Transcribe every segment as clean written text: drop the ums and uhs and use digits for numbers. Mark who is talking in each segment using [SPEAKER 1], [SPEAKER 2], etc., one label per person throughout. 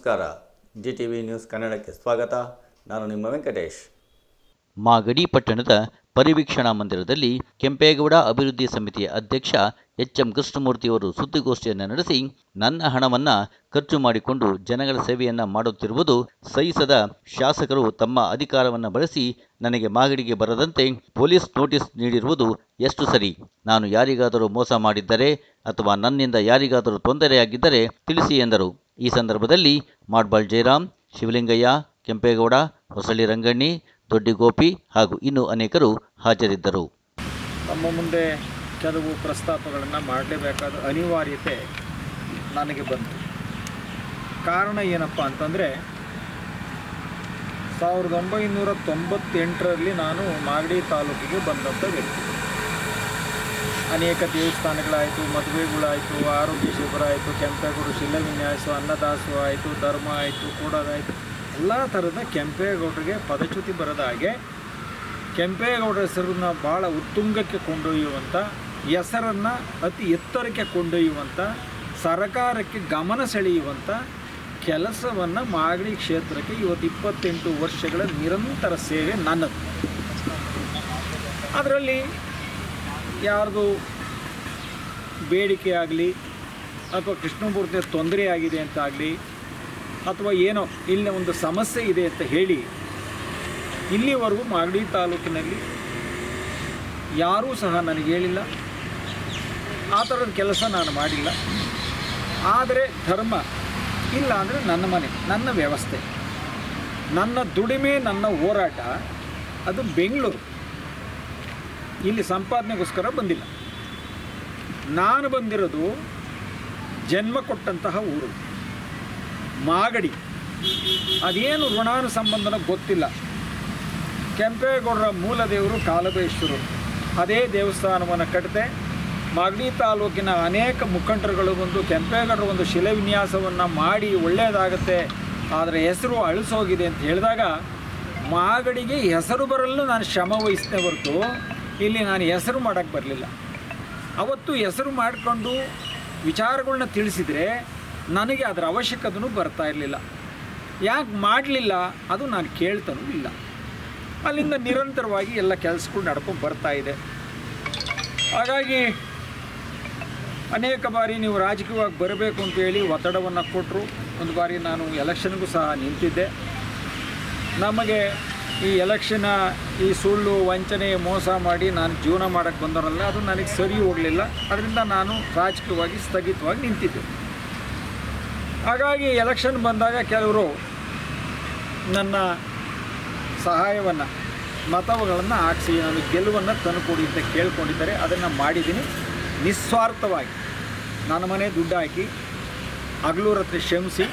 [SPEAKER 1] ನಮಸ್ಕಾರ. GTV news ಕನ್ನಡಕ್ಕೆ ಸ್ವಾಗತ. ನಾನು ನಿಮ್ಮ ವೆಂಕಟೇಶ್.
[SPEAKER 2] ಮಾಗಡಿ ಪಟ್ಟಣದ ಪರಿವೀಕ್ಷಣಾ ಮಂದಿರದಲ್ಲಿ ಕೆಂಪೇಗೌಡ ಅಭಿವೃದ್ಧಿ ಸಮಿತಿಯ ಅಧ್ಯಕ್ಷ ಎಚ್ಎಂ ಕೃಷ್ಣಮೂರ್ತಿಯವರು ಸುದ್ದಿಗೋಷ್ಠಿಯನ್ನು ನಡೆಸಿ, ನನ್ನ ಹಣವನ್ನು ಖರ್ಚು ಮಾಡಿಕೊಂಡು ಜನಗಳ ಸೇವೆಯನ್ನು ಮಾಡುತ್ತಿರುವುದು ಸಹಿಸದ ಶಾಸಕರು ತಮ್ಮ ಅಧಿಕಾರವನ್ನು ಬಳಸಿ ನನಗೆ ಮಾಗಡಿಗೆ ಬರದಂತೆ ಪೊಲೀಸ್ ನೋಟಿಸ್ ನೀಡಿರುವುದು ಎಷ್ಟು ಸರಿ? ನಾನು ಯಾರಿಗಾದರೂ ಮೋಸ ಮಾಡಿದ್ದರೆ ಅಥವಾ ನನ್ನಿಂದ ಯಾರಿಗಾದರೂ ತೊಂದರೆಯಾಗಿದ್ದರೆ ತಿಳಿಸಿ ಎಂದರು. ಈ ಸಂದರ್ಭದಲ್ಲಿ ಮಾಡ್ಬಾಳ್ ಜಯರಾಮ್, ಶಿವಲಿಂಗಯ್ಯ, ಕೆಂಪೇಗೌಡ, ಹೊಸಳ್ಳಿ ರಂಗಣ್ಣಿ, ದೊಡ್ಡಿಗೋಪಿ ಹಾಗೂ ಇನ್ನೂ ಅನೇಕರು ಹಾಜರಿದ್ದರು.
[SPEAKER 3] ನಮ್ಮ ಮುಂದೆ ಕೆಲವು ಪ್ರಸ್ತಾಪಗಳನ್ನು ಮಾಡಲೇಬೇಕಾದ ಅನಿವಾರ್ಯತೆ ನನಗೆ ಬಂತು. ಕಾರಣ ಏನಪ್ಪ ಅಂತಂದರೆ, 1998ರಲ್ಲಿ ನಾನು ಮಾಗಡಿ ತಾಲೂಕಿಗೆ ಬಂದಂಥ ವ್ಯಕ್ತಿ. ಅನೇಕ ದೇವಸ್ಥಾನಗಳಾಯಿತು, ಮದುವೆಗಳಾಯಿತು, ಆರೋಗ್ಯ ಶಿಬಿರ ಆಯಿತು, ಕೆಂಪೇಗೌಡ ಶಿಲಾನ್ಯಾಸ, ಅನ್ನದಾಸೋಹ ಆಯಿತು, ಧರ್ಮ ಆಯಿತು, ಕೂಡೋದಾಯಿತು, ಎಲ್ಲ ಥರದ ಕೆಂಪೇಗೌಡರಿಗೆ ಪದಚ್ಯುತಿ ಬರದ ಹಾಗೆ ಕೆಂಪೇಗೌಡರ ಹೆಸರನ್ನು ಭಾಳ ಉತ್ತುಂಗಕ್ಕೆ ಕೊಂಡೊಯ್ಯುವಂಥ, ಹೆಸರನ್ನು ಅತಿ ಎತ್ತರಕ್ಕೆ ಕೊಂಡೊಯ್ಯುವಂಥ, ಸರ್ಕಾರಕ್ಕೆ ಗಮನ ಸೆಳೆಯುವಂಥ ಕೆಲಸವನ್ನು ಮಾಗಡಿ ಕ್ಷೇತ್ರಕ್ಕೆ ಇವತ್ತು 28 ವರ್ಷಗಳ ನಿರಂತರ ಸೇವೆ ನನ್ನದು. ಅದರಲ್ಲಿ ಯಾರ್ದು ಬೇಡಿಕೆ ಆಗಲಿ ಅಥವಾ ಕೃಷ್ಣಮೂರ್ತಿಯ ತೊಂದರೆ ಆಗಿದೆ ಅಂತ ಆಗಲಿ ಅಥವಾ ಏನೋ ಇಲ್ಲಿ ಒಂದು ಸಮಸ್ಯೆ ಇದೆ ಅಂತ ಹೇಳಿ ಇಲ್ಲಿವರೆಗೂ ಮಾಗಡಿ ತಾಲೂಕಿನಲ್ಲಿ ಯಾರೂ ಸಹ ನನಗೆ ಹೇಳಿಲ್ಲ. ಆ ಥರದ ಕೆಲಸ ನಾನು ಮಾಡಿಲ್ಲ. ಆದರೆ ಧರ್ಮ ಇಲ್ಲ ಅಂದರೆ ನನ್ನ ಮನೆ, ನನ್ನ ವ್ಯವಸ್ಥೆ, ನನ್ನ ದುಡಿಮೆ, ನನ್ನ ಹೋರಾಟ ಅದು ಬೆಂಗಳೂರು. ಇಲ್ಲಿ ಸಂಪಾದನೆಗೋಸ್ಕರ ಬಂದಿಲ್ಲ. ನಾನು ಬಂದಿರೋದು ಜನ್ಮ ಕೊಟ್ಟಂತಹ ಊರು ಮಾಗಡಿ. ಅದೇನು ಋಣಾನುಸಂಬಂಧನ ಗೊತ್ತಿಲ್ಲ. ಕೆಂಪೇಗೌಡರ ಮೂಲ ದೇವರು ಕಾಲಭೈಶ್ವರರು. ಅದೇ ದೇವಸ್ಥಾನವನ್ನು ಕಟ್ಟಿದೆ. ಮಾಗಡಿ ತಾಲೂಕಿನ ಅನೇಕ ಮುಖಂಡರುಗಳು ಬಂದು ಕೆಂಪೇಗೌಡರ ಒಂದು ಶಿಲಾನ್ಯಾಸವನ್ನು ಮಾಡಿ ಒಳ್ಳೆಯದಾಗುತ್ತೆ, ಆದರೆ ಹೆಸರು ಅಳಿಸೋಗಿದೆ ಅಂತ ಹೇಳಿದಾಗ ಮಾಗಡಿಗೆ ಹೆಸರು ಬರಲು ನಾನು ಶ್ರಮ ವಹಿಸಿದೆ ಹೊರತು ಇಲ್ಲಿ ನಾನು ಹೆಸರು ಮಾಡೋಕ್ಕೆ ಬರಲಿಲ್ಲ. ಅವತ್ತು ಹೆಸರು ಮಾಡಿಕೊಂಡು ವಿಚಾರಗಳನ್ನ ತಿಳಿಸಿದರೆ ನನಗೆ ಅದರ ಅವಶ್ಯಕತೆಯೂ ಬರ್ತಾ ಇರಲಿಲ್ಲ. ಯಾಕೆ ಮಾಡಲಿಲ್ಲ ಅದು ನಾನು ಕೇಳ್ತಾನೂ ಇಲ್ಲ. ಅಲ್ಲಿಂದ ನಿರಂತರವಾಗಿ ಎಲ್ಲ ಕೆಲಸಗಳು ನಡ್ಕೊಂಡು ಬರ್ತಾ ಇದೆ. ಹಾಗಾಗಿ ಅನೇಕ ಬಾರಿ ನೀವು ರಾಜಕೀಯವಾಗಿ ಬರಬೇಕು ಅಂತೇಳಿ ಒತ್ತಡವನ್ನು ಕೊಟ್ಟರು. ಒಂದು ಬಾರಿ ನಾನು ಎಲೆಕ್ಷನ್ಗೂ ಸಹ ನಿಂತಿದ್ದೆ. ನಮಗೆ ಈ ಎಲೆಕ್ಷನ ಈ ಸುಳ್ಳು, ವಂಚನೆ, ಮೋಸ ಮಾಡಿ ನಾನು ಜೀವನ ಮಾಡೋಕ್ಕೆ ಬಂದವರಲ್ಲ, ಅದು ನನಗೆ ಸರಿ ಹೋಗಲಿಲ್ಲ. ಅದರಿಂದ ನಾನು ರಾಜಕೀಯವಾಗಿ ಸ್ಥಗಿತವಾಗಿ ನಿಂತಿದ್ದೆ. ಹಾಗಾಗಿ ಎಲೆಕ್ಷನ್ ಬಂದಾಗ ಕೆಲವರು ನನ್ನ ಸಹಾಯವನ್ನು, ಮತಗಳನ್ನು ಹಾಕಿಸಿ ನಾನು ಗೆಲುವನ್ನು ತಂದುಕೊಡಿ ಅಂತ ಕೇಳ್ಕೊಂಡಿದ್ದಾರೆ. ಅದನ್ನು ಮಾಡಿದ್ದೀನಿ ನಿಸ್ವಾರ್ಥವಾಗಿ. ನನ್ನ ಮನೆ ದುಡ್ಡು ಹಾಕಿ ಹಗಲು ರಾತ್ರಿ ಶ್ರಮಿಸಿ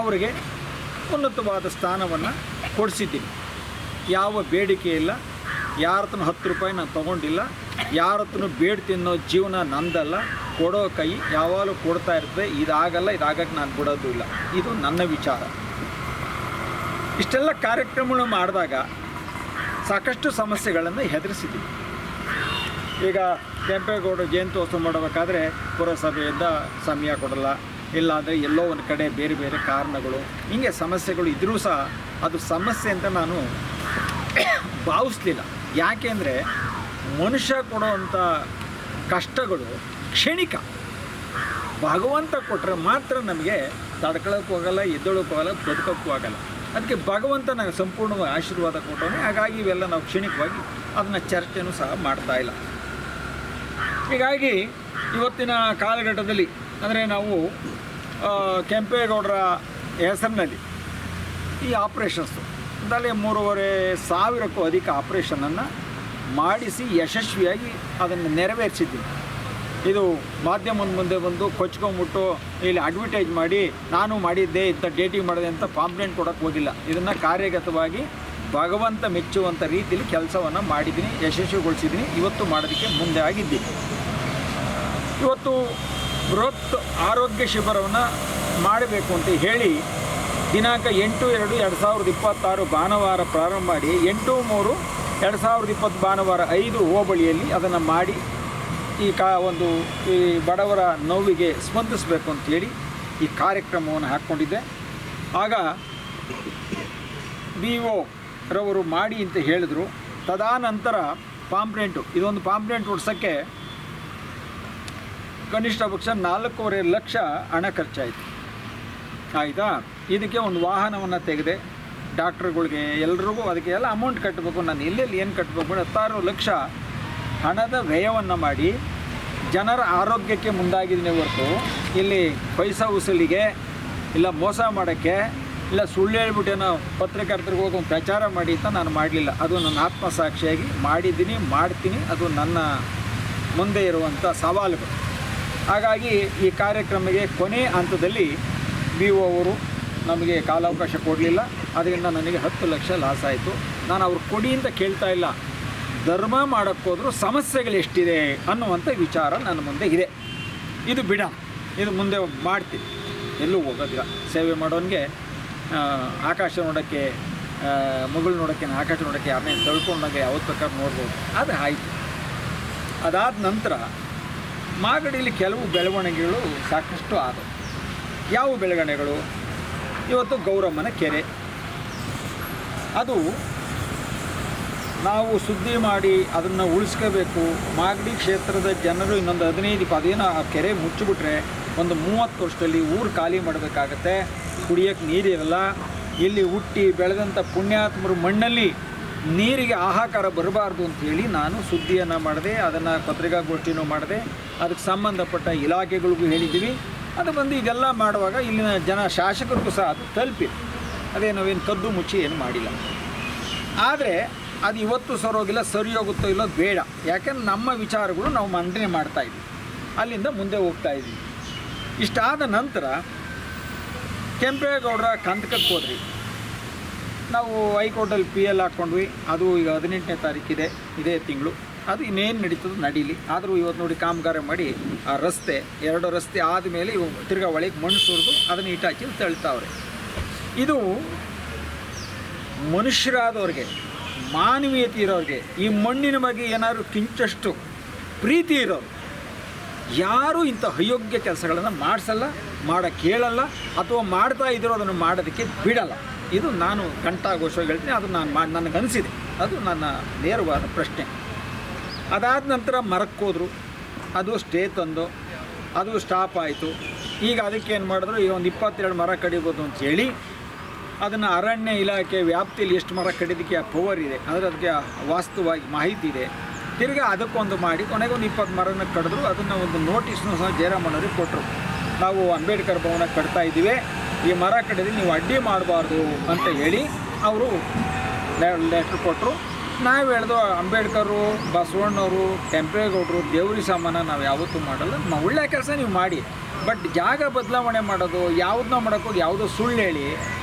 [SPEAKER 3] ಅವರಿಗೆ ಉನ್ನತವಾದ ಸ್ಥಾನವನ್ನು ಕೊಡಿಸಿದ್ದೀನಿ. ಯಾವ ಬೇಡಿಕೆ ಇಲ್ಲ. ಯಾರ ಹತ್ರ 10 ರೂಪಾಯಿ ನಾನು ತೊಗೊಂಡಿಲ್ಲ. ಯಾರ ಹತ್ರನೂ ಬೇಡ ತಿನ್ನೋ ಜೀವನ ನಂದಲ್ಲ. ಕೊಡೋ ಕೈ ಯಾವಾಗಲೂ ಕೊಡ್ತಾ ಇರ್ತದೆ. ಇದಾಗಲ್ಲ, ಇದಾಗಕ್ಕೆ ನಾನು ಬಿಡೋದು ಇಲ್ಲ. ಇದು ನನ್ನ ವಿಚಾರ. ಇಷ್ಟೆಲ್ಲ ಕಾರ್ಯಕ್ರಮಗಳು ಮಾಡಿದಾಗ ಸಾಕಷ್ಟು ಸಮಸ್ಯೆಗಳನ್ನು ಎದುರಿಸಿದ್ದೀವಿ. ಈಗ ಕೆಂಪೇಗೌಡ ಜಯಂತ್ಯೋತ್ಸವ ಮಾಡಬೇಕಾದ್ರೆ ಪುರಸಭೆಯಿಂದ ಸಮಯ ಕೊಡಲ್ಲ, ಇಲ್ಲಾಂದರೆ ಎಲ್ಲೋ ಒಂದು ಕಡೆ ಬೇರೆ ಬೇರೆ ಕಾರಣಗಳು, ಹೀಗೆ ಸಮಸ್ಯೆಗಳು ಇದ್ದರೂ ಸಹ ಅದು ಸಮಸ್ಯೆ ಅಂತ ನಾನು ಭಾವಿಸ್ಲಿಲ್ಲ. ಯಾಕೆ ಅಂದರೆ ಮನುಷ್ಯ ಕೊಡುವಂಥ ಕಷ್ಟಗಳು ಕ್ಷಣಿಕ. ಭಗವಂತ ಕೊಟ್ಟರೆ ಮಾತ್ರ ನಮಗೆ ತಡ್ಕೊಳ್ಳೋಕ್ಕೂ ಆಗಲ್ಲ, ಎದ್ದೊಳಕ್ಕೂ ಆಗಲ್ಲ, ಬದುಕೋಕ್ಕೂ ಆಗಲ್ಲ. ಅದಕ್ಕೆ ಭಗವಂತ ನನಗೆ ಸಂಪೂರ್ಣವಾಗಿ ಆಶೀರ್ವಾದ ಕೊಟ್ಟವನೇ. ಹಾಗಾಗಿ ಇವೆಲ್ಲ ನಾವು ಕ್ಷಣಿಕವಾಗಿ ಅದನ್ನು ಚರ್ಚೆನೂ ಸಹ ಮಾಡ್ತಾಯಿಲ್ಲ. ಹೀಗಾಗಿ ಇವತ್ತಿನ ಕಾಲಘಟ್ಟದಲ್ಲಿ ಅಂದರೆ ನಾವು ಕೆಂಪೇಗೌಡರ ಹೆಸರಿನಲ್ಲಿ ಈ ಆಪ್ರೇಷನ್ಸು ಅದರಲ್ಲಿ 3,500ಕ್ಕೂ ಅಧಿಕ ಆಪ್ರೇಷನನ್ನು ಮಾಡಿಸಿ ಯಶಸ್ವಿಯಾಗಿ ಅದನ್ನು ನೆರವೇರಿಸಿದ್ದೀನಿ. ಇದು ಮಾಧ್ಯಮದ ಮುಂದೆ ಬಂದು ಕೊಚ್ಕೊಂಬಿಟ್ಟು ಇಲ್ಲಿ ಅಡ್ವರ್ಟೈಸ್ ಮಾಡಿ ನಾನು ಮಾಡಿದ್ದೆ, ಇಂಥ ಡೇಟಿಂಗ್ ಮಾಡಿದೆ ಅಂತ ಪಾಂಪ್ಲೆಂಟ್ ಕೊಡೋಕ್ಕೆ ಹೋಗಿಲ್ಲ. ಇದನ್ನು ಕಾರ್ಯಗತವಾಗಿ ಭಗವಂತ ಮೆಚ್ಚುವಂಥ ರೀತಿಯಲ್ಲಿ ಕೆಲಸವನ್ನು ಮಾಡಿದ್ದೀನಿ, ಯಶಸ್ವಿಗೊಳಿಸಿದ್ದೀನಿ. ಇವತ್ತು ಮಾಡೋದಕ್ಕೆ ಮುಂದೆ ಆಗಿದ್ದೀನಿ. ಇವತ್ತು ಬೃಹತ್ ಆರೋಗ್ಯ ಶಿಬಿರವನ್ನು ಮಾಡಬೇಕು ಅಂತ ಹೇಳಿ ದಿನಾಂಕ 8/2/2026 ಭಾನುವಾರ ಪ್ರಾರಂಭ ಮಾಡಿ 8/3/2020 ಭಾನುವಾರ 5 ಹೋಬಳಿಯಲ್ಲಿ ಅದನ್ನು ಮಾಡಿ ಈ ಈ ಬಡವರ ನೋವಿಗೆ ಸ್ಪಂದಿಸಬೇಕು ಅಂತೇಳಿ ಈ ಕಾರ್ಯಕ್ರಮವನ್ನು ಹಾಕ್ಕೊಂಡಿದ್ದೆ. ಆಗ BO ರವರು ಮಾಡಿ ಅಂತ ಹೇಳಿದ್ರು. ತದನಂತರ ಪಾಂಪ್ಲೆಂಟು, ಇದೊಂದು ಪಾಂಪ್ಲೆಂಟ್ ಹೊಡ್ಸೋಕ್ಕೆ ಕನಿಷ್ಠ ಪಕ್ಷ 4.5 ಲಕ್ಷ ಹಣ ಖರ್ಚಾಯಿತು. ಆಯಿತಾ? ಇದಕ್ಕೆ ಒಂದು ವಾಹನವನ್ನು ತೆಗೆದೆ, ಡಾಕ್ಟ್ರುಗಳಿಗೆ ಎಲ್ರಿಗೂ ಅದಕ್ಕೆ ಎಲ್ಲ ಅಮೌಂಟ್ ಕಟ್ಟಬೇಕು. ನಾನು ಎಲ್ಲೆಲ್ಲಿ ಏನು ಕಟ್ಟಬೇಕು 16 ಲಕ್ಷ ಹಣದ ವ್ಯಯವನ್ನು ಮಾಡಿ ಜನರ ಆರೋಗ್ಯಕ್ಕೆ ಮುಂದಾಗಿದ್ದೀನಿ ಹೊರತು ಇಲ್ಲಿ ಪೈಸಾ ವಸೂಲಿಗೆ ಇಲ್ಲ ಮೋಸ ಮಾಡೋಕ್ಕೆ ಇಲ್ಲ ಸುಳ್ಳು ಹೇಳ್ಬಿಟ್ಟೇನೋ ಪತ್ರಕರ್ತರಿಗೆ ಹೋಗಿ ಒಂದು ಪ್ರಚಾರ ಮಾಡಿ ಅಂತ ನಾನು ಮಾಡಲಿಲ್ಲ. ಅದು ನನ್ನ ಆತ್ಮಸಾಕ್ಷಿಯಾಗಿ ಮಾಡಿದ್ದೀನಿ, ಮಾಡ್ತೀನಿ. ಅದು ನನ್ನ ಮುಂದೆ ಇರುವಂಥ ಸವಾಲುಗಳು. ಹಾಗಾಗಿ ಈ ಕಾರ್ಯಕ್ರಮಕ್ಕೆ ಕೊನೆ ಹಂತದಲ್ಲಿ BO ಅವರು ನಮಗೆ ಕಾಲಾವಕಾಶ ಕೊಡಲಿಲ್ಲ. ಅದರಿಂದ ನನಗೆ 10 ಲಕ್ಷ ಲಾಸ್ ಆಯಿತು. ನಾನು ಅವ್ರು ಕೊಡಿ ಅಂತ ಕೇಳ್ತಾ ಇಲ್ಲ, ಧರ್ಮ ಮಾಡೋಕ್ಕೋದ್ರೂ ಸಮಸ್ಯೆಗಳು ಎಷ್ಟಿದೆ ಅನ್ನುವಂಥ ವಿಚಾರ ನನ್ನ ಮುಂದೆ ಇದೆ. ಇದು ಬಿಡ, ಇದು ಮುಂದೆ ಮಾಡ್ತೀನಿ, ಎಲ್ಲೂ ಹೋಗೋದಿಲ್ಲ. ಸೇವೆ ಮಾಡೋನಿಗೆ ಆಕಾಶ ನೋಡೋಕ್ಕೆ, ಮಗಳು ನೋಡೋಕ್ಕೆ, ಆಕಾಶ ನೋಡೋಕ್ಕೆ ಯಾರನ್ನೇ ತಳ್ಕೊಂಡಾಗ ಯಾವತ್ತು ಬೇಕಾದ್ರೆ ನೋಡ್ಬೋದು. ಅದು ಆಯಿತು. ಅದಾದ ನಂತರ ಮಾಗಡಿಯಲ್ಲಿ ಕೆಲವು ಬೆಳವಣಿಗೆಗಳು ಸಾಕಷ್ಟು ಆದವು. ಯಾವ ಬೆಳವಣಿಗೆಗಳು? ಇವತ್ತು ಗೌರಮ್ಮನ ಕೆರೆ, ಅದು ನಾವು ಸುದ್ದಿ ಮಾಡಿ ಅದನ್ನು ಉಳಿಸ್ಕೋಬೇಕು. ಮಾಗಡಿ ಕ್ಷೇತ್ರದ ಜನರು ಇನ್ನೊಂದು 15-20 ಆ ಕೆರೆ ಮುಚ್ಚಿಬಿಟ್ರೆ ಒಂದು 30 ವರ್ಷದಲ್ಲಿ ಊರು ಖಾಲಿ ಮಾಡಬೇಕಾಗತ್ತೆ. ಕುಡಿಯೋಕ್ಕೆ ನೀರಿರಲ್ಲ. ಇಲ್ಲಿ ಹುಟ್ಟಿ ಬೆಳೆದಂಥ ಪುಣ್ಯಾತ್ಮರು ಮಣ್ಣಲ್ಲಿ ನೀರಿಗೆ ಹಾಹಾಕಾರ ಬರಬಾರ್ದು ಅಂಥೇಳಿ ನಾನು ಸುದ್ದಿಯನ್ನು ಮಾಡಿದೆ. ಅದನ್ನು ಪತ್ರಿಕಾಗೋಷ್ಠಿನೂ ಮಾಡಿದೆ. ಅದಕ್ಕೆ ಸಂಬಂಧಪಟ್ಟ ಇಲಾಖೆಗಳಿಗೂ ಹೇಳಿದ್ದೀವಿ. ಅದು ಬಂದು ಇದೆಲ್ಲ ಮಾಡುವಾಗ ಇಲ್ಲಿನ ಜನ ಶಾಸಕರಿಗೂ ಸಹ ಅದು ತಲುಪಿ, ಅದೇ ನಾವೇನು ಕದ್ದು ಮುಚ್ಚಿ ಏನು ಮಾಡಿಲ್ಲ. ಆದರೆ ಅದು ಇವತ್ತು ಸರೋಗಿಲ್ಲ, ಸರಿ ಹೋಗುತ್ತೋ ಇಲ್ಲೋ ಬೇಡ. ಯಾಕೆಂದ್ರೆ ನಮ್ಮ ವಿಚಾರಗಳು ನಾವು ಮಂಡನೆ ಮಾಡ್ತಾಯಿದ್ವಿ, ಅಲ್ಲಿಂದ ಮುಂದೆ ಹೋಗ್ತಾಯಿದ್ವಿ. ಇಷ್ಟಾದ ನಂತರ ಕೆಂಪೇಗೌಡರ ಕಂದಕಕ್ಕೆ ಹೋದ್ರಿ. ನಾವು ಹೈಕೋರ್ಟಲ್ಲಿ PL ಹಾಕ್ಕೊಂಡ್ವಿ. ಅದು ಈಗ 18ನೇ ತಾರೀಕಿದೆ, ಇದೇ ತಿಂಗಳು. ಅದು ಇನ್ನೇನು ನಡೀತದೆ ನಡೀಲಿ. ಆದರೂ ಇವತ್ತು ನೋಡಿ ಕಾಮಗಾರ ಮಾಡಿ ಆ ರಸ್ತೆ 2 ರಸ್ತೆ ಆದಮೇಲೆ ಇವು ತಿರ್ಗಾ ಒಳಗೆ ಮಣ್ಣು ಸುರಿದು ಅದನ್ನು ಇಟ್ಟಾಕಿ ತಳ್ತಾವ್ರೆ. ಇದು ಮನುಷ್ಯರಾದವ್ರಿಗೆ, ಮಾನವೀಯತೆ ಇರೋರಿಗೆ, ಈ ಮಣ್ಣಿನ ಬಗ್ಗೆ ಏನಾದ್ರು ಕಿಂಚಷ್ಟು ಪ್ರೀತಿ ಇರೋರು ಯಾರೂ ಇಂಥ ಅಯೋಗ್ಯ ಕೆಲಸಗಳನ್ನು ಮಾಡಿಸಲ್ಲ, ಮಾಡೋಕ್ಕೆ ಹೇಳಲ್ಲ, ಅಥವಾ ಮಾಡ್ತಾ ಇದ್ದರೂ ಅದನ್ನು ಮಾಡೋದಕ್ಕೆ ಬಿಡಲ್ಲ. ಇದು ನಾನು ಕಂಠಾಘೋಷವಾಗಿ ಹೇಳ್ತೀನಿ. ಅದು ನನಗನ್ನಿಸಿದೆ, ಅದು ನನ್ನ ನೇರವಾದ ಪ್ರಶ್ನೆ. ಅದಾದ ನಂತರ ಮರಕ್ಕೆ ಹೋದರು, ಅದು ಸ್ಟೇ ತಂದು ಅದು ಸ್ಟಾಪ್ ಆಯಿತು. ಈಗ ಅದಕ್ಕೆ ಏನು ಮಾಡಿದ್ರು, ಈ ಒಂದು 22 ಮರ ಕಡಿಬೋದು ಅಂತೇಳಿ ಅದನ್ನು ಅರಣ್ಯ ಇಲಾಖೆ ವ್ಯಾಪ್ತಿಯಲ್ಲಿ ಎಷ್ಟು ಮರ ಕಡಿಯೋದಕ್ಕೆ ಪವರ್ ಇದೆ ಅಂದರೆ ಅದಕ್ಕೆ ವಾಸ್ತವವಾಗಿ ಮಾಹಿತಿ ಇದೆ. ತಿರ್ಗಿ ಅದಕ್ಕೊಂದು ಮಾಡಿ ಕೊನೆಗೊಂದು 20 ಮರನ ಕಡಿದ್ರು. ಅದನ್ನು ಒಂದು ನೋಟಿಸ್ನು ಸಹ ಜಯರಾಮಣ್ಣವ್ರಿಗೆ ಕೊಟ್ಟರು. ನಾವು ಅಂಬೇಡ್ಕರ್ ಭವನ ಕಟ್ತಾ ಇದ್ದೀವಿ, ಈ ಮರ ಕಡಿದ್ರೆ ನೀವು ಅಡ್ಡಿ ಮಾಡಬಾರ್ದು ಅಂತ ಹೇಳಿ ಅವರು ಲೆಟ್ರ್ ಕೊಟ್ಟರು. ನಾವು ಹೇಳ್ದು ಅಂಬೇಡ್ಕರು, ಬಸವಣ್ಣವರು, ಕೆಂಪೇಗೌಡರು, ದೇವ್ರಿ ಸಾಮಾನ ನಾವು ಯಾವತ್ತೂ ಮಾಡಲ್ಲ. ಒಳ್ಳೆ ಕೆಲಸ ನೀವು ಮಾಡಿ, ಬಟ್ ಜಾಗ ಬದಲಾವಣೆ ಮಾಡೋದು, ಯಾವುದನ್ನ ಮಾಡೋಕ್ಕೋಗಿ ಯಾವುದೋ ಸುಳ್ಳು ಹೇಳಿ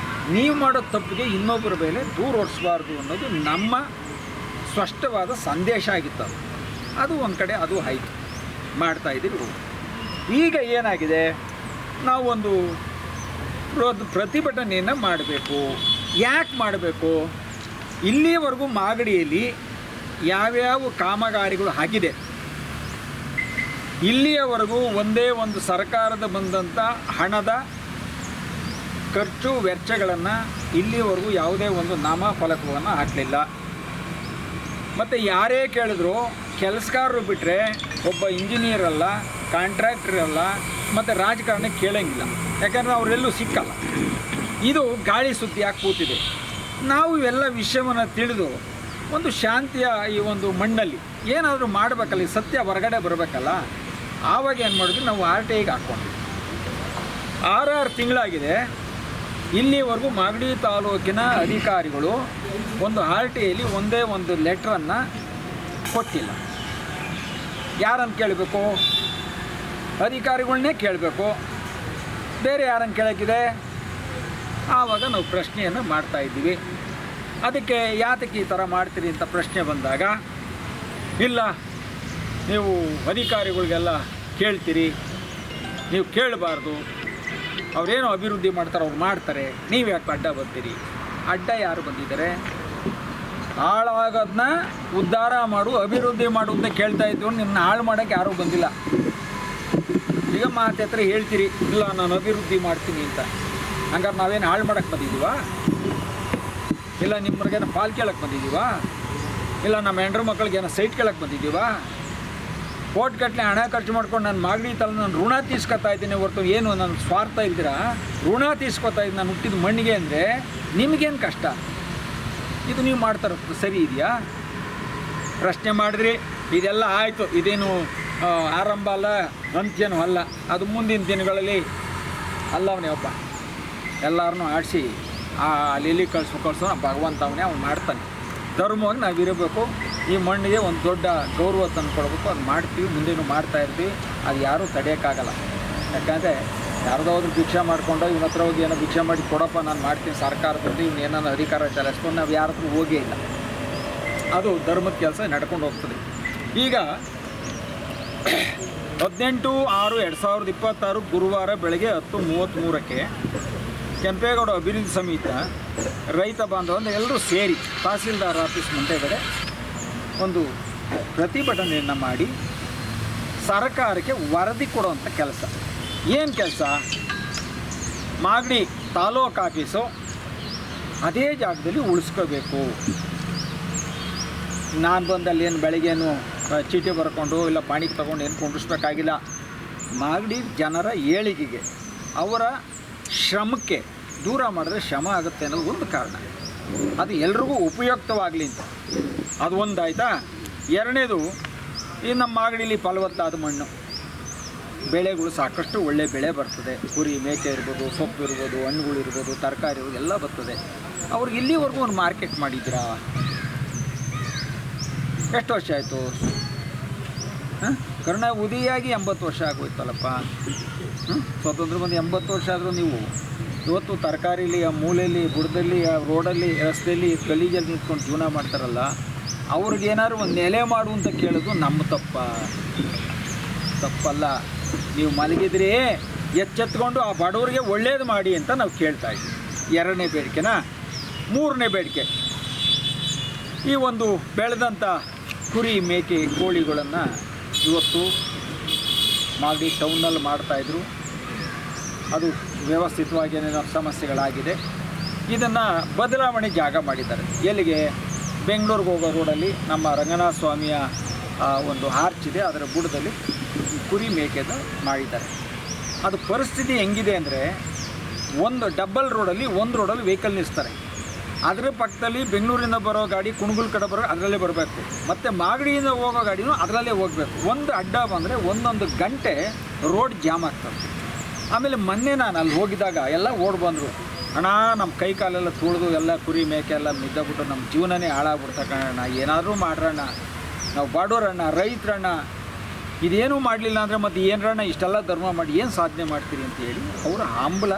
[SPEAKER 3] ನೀವು ಮಾಡೋ ತಪ್ಪಿಗೆ ಇನ್ನೊಬ್ಬರ ಮೇಲೆ ದೂರ ಹೊರಿಸಬಾರ್ದು ಅನ್ನೋದು ನಮ್ಮ ಸ್ಪಷ್ಟವಾದ ಸಂದೇಶ ಆಗಿತ್ತು. ಅದು ಒಂದು ಕಡೆ ಅದು ಆಯಿತು, ಮಾಡ್ತಾಯಿದ್ದೀವಿ. ಈಗ ಏನಾಗಿದೆ, ನಾವೊಂದು ಪ್ರತಿಭಟನೆಯನ್ನು ಮಾಡಬೇಕು. ಯಾಕೆ ಮಾಡಬೇಕು? ಇಲ್ಲಿಯವರೆಗೂ ಮಾಗಡಿಯಲ್ಲಿ ಯಾವ್ಯಾವ ಕಾಮಗಾರಿಗಳು ಆಗಿದೆ, ಇಲ್ಲಿಯವರೆಗೂ ಒಂದೇ ಒಂದು ಸರ್ಕಾರದ ಬಂದಂಥ ಹಣದ ಖರ್ಚು ವೆಚ್ಚಗಳನ್ನು ಇಲ್ಲಿವರೆಗೂ ಯಾವುದೇ ಒಂದು ನಾಮಫಲಕವನ್ನು ಹಾಕಲಿಲ್ಲ. ಮತ್ತು ಯಾರೇ ಕೇಳಿದ್ರು ಕೆಲಸಗಾರರು ಬಿಟ್ಟರೆ ಒಬ್ಬ ಇಂಜಿನಿಯರ್ ಅಲ್ಲ, ಕಾಂಟ್ರಾಕ್ಟರ್ ಅಲ್ಲ, ಮತ್ತು ರಾಜಕಾರಣ ಕೇಳೋಂಗಿಲ್ಲ. ಯಾಕಂದರೆ ಅವರೆಲ್ಲೂ ಸಿಕ್ಕಲ್ಲ. ಇದು ಗಾಳಿ ಸುದ್ದಿ ಯಾಕೆ ಕೂತಿದೆ. ನಾವು ಇವೆಲ್ಲ ವಿಷಯವನ್ನು ತಿಳಿದು ಒಂದು ಶಾಂತಿಯ ಈ ಒಂದು ಮಣ್ಣಲ್ಲಿ ಏನಾದರೂ ಮಾಡಬೇಕಲ್ಲ, ಈ ಸತ್ಯ ಹೊರಗಡೆ ಬರಬೇಕಲ್ಲ. ಆವಾಗ ಏನು ಮಾಡಿದ್ವಿ, ನಾವು RTIಗೆ ಹಾಕ್ಕೊಂಡ್ವಿ. 6 ತಿಂಗಳಾಗಿದೆ, ಇಲ್ಲಿವರೆಗೂ ಮಾಗಡಿ ತಾಲೂಕಿನ ಅಧಿಕಾರಿಗಳು ಒಂದು RTIಯಲ್ಲಿ ಒಂದೇ ಒಂದು ಲೆಟ್ರನ್ನು ಕೊಟ್ಟಿಲ್ಲ. ಯಾರನ್ನು ಕೇಳಬೇಕು? ಅಧಿಕಾರಿಗಳನ್ನೇ ಕೇಳಬೇಕು, ಬೇರೆ ಯಾರನ್ನು ಕೇಳೋಕ್ಕಿದೆ? ಆವಾಗ ನಾವು ಪ್ರಶ್ನೆಯನ್ನು ಮಾಡ್ತಾಯಿದ್ದೀವಿ. ಅದಕ್ಕೆ ಯಾತಕ್ಕೆ ಈ ಥರ ಮಾಡ್ತೀರಿ ಅಂತ ಪ್ರಶ್ನೆ ಬಂದಾಗ, ಇಲ್ಲ ನೀವು ಅಧಿಕಾರಿಗಳಿಗೆಲ್ಲ ಕೇಳ್ತೀರಿ, ನೀವು ಕೇಳಬಾರ್ದು, ಅವರೇನೋ ಅಭಿವೃದ್ಧಿ ಮಾಡ್ತಾರೆ, ಅವ್ರು ಮಾಡ್ತಾರೆ, ನೀವು ಯಾಕೆ ಅಡ್ಡ ಬರ್ತೀರಿ? ಅಡ್ಡ ಯಾರು ಬಂದಿದ್ದಾರೆ? ಹಾಳಾಗೋದನ್ನ ಉದ್ಧಾರ ಮಾಡು, ಅಭಿವೃದ್ಧಿ ಮಾಡು ಅಂತ ಕೇಳ್ತಾ ಇದ್ದು, ನಿಮ್ಮನ್ನ ಹಾಳು ಮಾಡೋಕ್ಕೆ ಯಾರೂ ಬಂದಿಲ್ಲ. ಈಗ ಮಾತು ಹತ್ರ ಹೇಳ್ತೀರಿ, ಇಲ್ಲ ನಾನು ಅಭಿವೃದ್ಧಿ ಮಾಡ್ತೀನಿ ಅಂತ. ಹಂಗಾರೆ ನಾವೇನು ಹಾಳು ಮಾಡೋಕ್ಕೆ ಬಂದಿದ್ದೀವಾ? ಇಲ್ಲ ನಿಮ್ಮವ್ರಿಗೇನೋ ಪಾಲು ಕೇಳಕ್ಕೆ ಬಂದಿದ್ದೀವಾ? ಇಲ್ಲ ನಮ್ಮ ಹೆಂಡ್ರ ಮಕ್ಕಳಿಗೇನೋ ಸೈಟ್ ಕೇಳಕ್ಕೆ ಬಂದಿದ್ದೀವಾ? ಕೋಟ್ಗಟ್ಟಲೆ ಹಣ ಖರ್ಚು ಮಾಡ್ಕೊಂಡು ನಾನು ಮಾಗಡಿ ತಲೆ ನಾನು ಋಣ ತೀಸ್ಕೊತಾ ಇದ್ದೀನಿ ಹೊರತು ಏನು ನನ್ನ ಸ್ವಾರ್ಥ ಇಲ್ದಿರ ಋಣ ತೀಸ್ಕೊತಾ ಇದ್ದೀನಿ ನಾನು ಹುಟ್ಟಿದ ಮಣ್ಣಿಗೆ ಅಂದರೆ ನಿಮಗೇನು ಕಷ್ಟ? ಇದು ನೀವು ಮಾಡ್ತಾರ ಸರಿ ಇದೆಯಾ? ಪ್ರಶ್ನೆ ಮಾಡಿದ್ರಿ, ಇದೆಲ್ಲ ಆಯಿತು, ಇದೇನು ಆರಂಭ ಅಲ್ಲ, ಅಂತ್ಯನೂ ಅಲ್ಲ. ಅದು ಮುಂದಿನ ದಿನಗಳಲ್ಲಿ ಅಲ್ಲವನೇ ಒಬ್ಬ ಎಲ್ಲರನ್ನೂ ಆಡಿಸಿ ಅಲ್ಲಿ ಕಳಿಸೋ ಭಗವಂತ ಅವನೇ ಅವ್ನು ಮಾಡ್ತಾನೆ. ಧರ್ಮವಾಗಿ ನಾವು ಇರಬೇಕು, ಈ ಮಣ್ಣಿಗೆ ಒಂದು ದೊಡ್ಡ ಗೌರವ ತಂದು ಕೊಡಬೇಕು. ಅದು ಮಾಡ್ತೀವಿ, ಮುಂದೇನು ಮಾಡ್ತಾಯಿರ್ತೀವಿ. ಅದು ಯಾರೂ ತಡೆಯೋಕ್ಕಾಗಲ್ಲ. ಯಾಕಂದರೆ ಯಾರ್ದಾದ್ರೂ ಭಿಕ್ಷೆ ಮಾಡಿಕೊಂಡು ಇವನ ಹತ್ರ ಹೋಗಿ ಏನೋ ಭಿಕ್ಷೆ ಮಾಡಿ ಕೊಡಪ್ಪ ನಾನು ಮಾಡ್ತೀನಿ ಸರ್ಕಾರದಲ್ಲಿ ಇವನು ಏನಾದ್ರು ಅಧಿಕಾರ ಚಲಾಯಿಸ್ಕೊಂಡು ನಾವು ಯಾರ ಹತ್ರ ಹೋಗೇ ಇಲ್ಲ. ಅದು ಧರ್ಮದ ಕೆಲಸ ನಡ್ಕೊಂಡು ಹೋಗ್ತದೆ. ಈಗ 18/6/2026 ಗುರುವಾರ ಬೆಳಗ್ಗೆ 10:33ಕ್ಕೆ ಕೆಂಪೇಗೌಡ ಅಭಿವೃದ್ಧಿ ಸಮಿತಿ ರೈತ ಬಾಂಧವರು ಎಲ್ಲರೂ ಸೇರಿ ತಹಸೀಲ್ದಾರ್ ಆಫೀಸ್ ಮುಂದೆಗಡೆ ಒಂದು ಪ್ರತಿಭಟನೆಯನ್ನು ಮಾಡಿ ಸರ್ಕಾರಕ್ಕೆ ವರದಿ ಕೊಡುವಂಥ ಕೆಲಸ. ಏನು ಕೆಲಸ? ಮಾಗಡಿ ತಾಲೂಕು ಆಫೀಸು ಅದೇ ಜಾಗದಲ್ಲಿ ಉಳಿಸ್ಕೋಬೇಕು. ನಾನು ಬಂದಲ್ಲಿ ಏನು ಬೆಳಗ್ಗೆನು ಚೀಟಿ ಬರ್ಕೊಂಡು ಇಲ್ಲ ಪಾಣಿಗೆ ತೊಗೊಂಡು ಏನು ಕೊಂಡಿಸ್ಬೇಕಾಗಿಲ್ಲ. ಮಾಗಡಿ ಜನರ ಏಳಿಗೆಗೆ ಅವರ ಶ್ರಮಕ್ಕೆ ದೂರ ಮಾಡಿದ್ರೆ ಶ್ರಮ ಆಗುತ್ತೆ ಅನ್ನೋದು ಒಂದು ಕಾರಣ. ಅದು ಎಲ್ರಿಗೂ ಉಪಯುಕ್ತವಾಗಲಿ ಅಂತ ಅದು ಒಂದಾಯ್ತಾ. ಎರಡನೇದು, ಈ ನಮ್ಮ ಮಾಗಡಿಲಿ ಫಲವತ್ತಾದ ಮಣ್ಣು, ಬೆಳೆಗಳು ಸಾಕಷ್ಟು ಒಳ್ಳೆ ಬೆಳೆ ಬರ್ತದೆ. ಕುರಿ ಮೇಕೆ ಇರ್ಬೋದು, ಸೊಪ್ಪು ಇರ್ಬೋದು, ಹಣ್ಣುಗಳು ಇರ್ಬೋದು, ತರಕಾರಿ ಇರ್ಬೋದು, ಎಲ್ಲ ಬರ್ತದೆ. ಅವ್ರಿಗೆ ಇಲ್ಲಿವರೆಗೂ ಒಂದು ಮಾರ್ಕೆಟ್ ಮಾಡಿದ್ದೀರಾ? ಎಷ್ಟು ವರ್ಷ ಆಯಿತು? ಕರ್ಣ ಉದಿಯಾಗಿ 80 ವರ್ಷ ಆಗೋಯ್ತಲ್ಲಪ್ಪ. ಸ್ವಾತಂತ್ರ್ಯ ಬಂದು 80 ವರ್ಷ ಆದರೂ ನೀವು ಇವತ್ತು ತರಕಾರಿಲಿ ಆ ಮೂಲೆಯಲ್ಲಿ ಬುಡದಲ್ಲಿ ಆ ರೋಡಲ್ಲಿ ರಸ್ತೆಯಲ್ಲಿ ಗಲೀಜಲ್ಲಿ ನಿಂತ್ಕೊಂಡು ಜೀವನ ಮಾಡ್ತಾರಲ್ಲ, ಅವ್ರಿಗೇನಾದ್ರು ಒಂದು ನೆಲೆ ಮಾಡು ಅಂತ ಕೇಳೋದು ನಮ್ಮ ತಪ್ಪಲ್ಲ. ನೀವು ಮಲಗಿದ್ರಿ ಎಚ್ಚೆತ್ಕೊಂಡು ಆ ಬಡವರಿಗೆ ಒಳ್ಳೇದು ಮಾಡಿ ಅಂತ ನಾವು ಕೇಳ್ತಾ ಇದ್ದೀವಿ. ಎರಡನೇ ಬೇಡಿಕೆನಾ? ಮೂರನೇ ಬೇಡಿಕೆ, ಈ ಒಂದು ಬೆಳೆದಂಥ ಕುರಿ ಮೇಕೆ ಕೋಳಿಗಳನ್ನು ಇವತ್ತು ಮಾಗಡಿ ಟೌನಲ್ಲಿ ಮಾಡ್ತಾಯಿದ್ರು. ಅದು ವ್ಯವಸ್ಥಿತವಾಗಿ ಏನೇನೋ ಸಮಸ್ಯೆಗಳಾಗಿದೆ. ಇದನ್ನು ಬದಲಾವಣೆ ಜಾಗ ಮಾಡಿದ್ದಾರೆ. ಎಲ್ಲಿಗೆ? ಬೆಂಗಳೂರಿಗೆ ಹೋಗೋ ರೋಡಲ್ಲಿ ನಮ್ಮ ರಂಗನಾಥ ಸ್ವಾಮಿಯ ಒಂದು ಆರ್ಚ್ ಇದೆ, ಅದರ ಬುಡದಲ್ಲಿ ಕುರಿ ಮೇಕೆದು ಮಾಡಿದ್ದಾರೆ. ಅದು ಪರಿಸ್ಥಿತಿ ಹೆಂಗಿದೆ ಅಂದರೆ, ಒಂದು ಡಬಲ್ ರೋಡಲ್ಲಿ ಒಂದು ರೋಡಲ್ಲಿ ವೆಹಿಕಲ್ ನಿಲ್ಲಿಸ್ತಾರೆ. ಅದರ ಪಕ್ಕದಲ್ಲಿ ಬೆಂಗಳೂರಿಂದ ಬರೋ ಗಾಡಿ ಕುಣಗುಲ್ ಕಡೆ ಬರೋ ಅದರಲ್ಲೇ ಬರಬೇಕು, ಮತ್ತು ಮಾಗಡಿಯಿಂದ ಹೋಗೋ ಗಾಡಿನೂ ಅದರಲ್ಲೇ ಹೋಗಬೇಕು. ಒಂದು ಅಡ್ಡ ಬಂದರೆ ಒಂದೊಂದು ಗಂಟೆ ರೋಡ್ ಜಾಮ್ ಆಗ್ತದೆ. ಆಮೇಲೆ ಮೊನ್ನೆ ನಾನು ಅಲ್ಲಿ ಹೋಗಿದ್ದಾಗ ಎಲ್ಲ ಓಡಿ ಬಂದರು, ಅಣ್ಣ ನಮ್ಮ ಕೈ ಕಾಲೆಲ್ಲ ತುಳಿದು ಎಲ್ಲ ಕುರಿ ಮೇಕೆ ಎಲ್ಲ ಮಿದ್ದಬಿಟ್ಟು ನಮ್ಮ ಜೀವನನೇ ಹಾಳಾಗ್ಬಿಡ್ತಕ್ಕಣ್ಣ, ಏನಾದರೂ ಮಾಡ್ರಣ್ಣ, ನಾವು ಬಡವರಣ್ಣ, ರೈತರಣ್ಣ, ಇದೇನೂ ಮಾಡಲಿಲ್ಲ ಅಂದರೆ ಮತ್ತು ಏನರಣ್ಣ ಇಷ್ಟೆಲ್ಲ ಧರ್ಮ ಮಾಡಿ ಏನು ಸಾಧನೆ ಮಾಡ್ತೀರಿ ಅಂತೇಳಿ ಅವರ ಹಂಬಲ.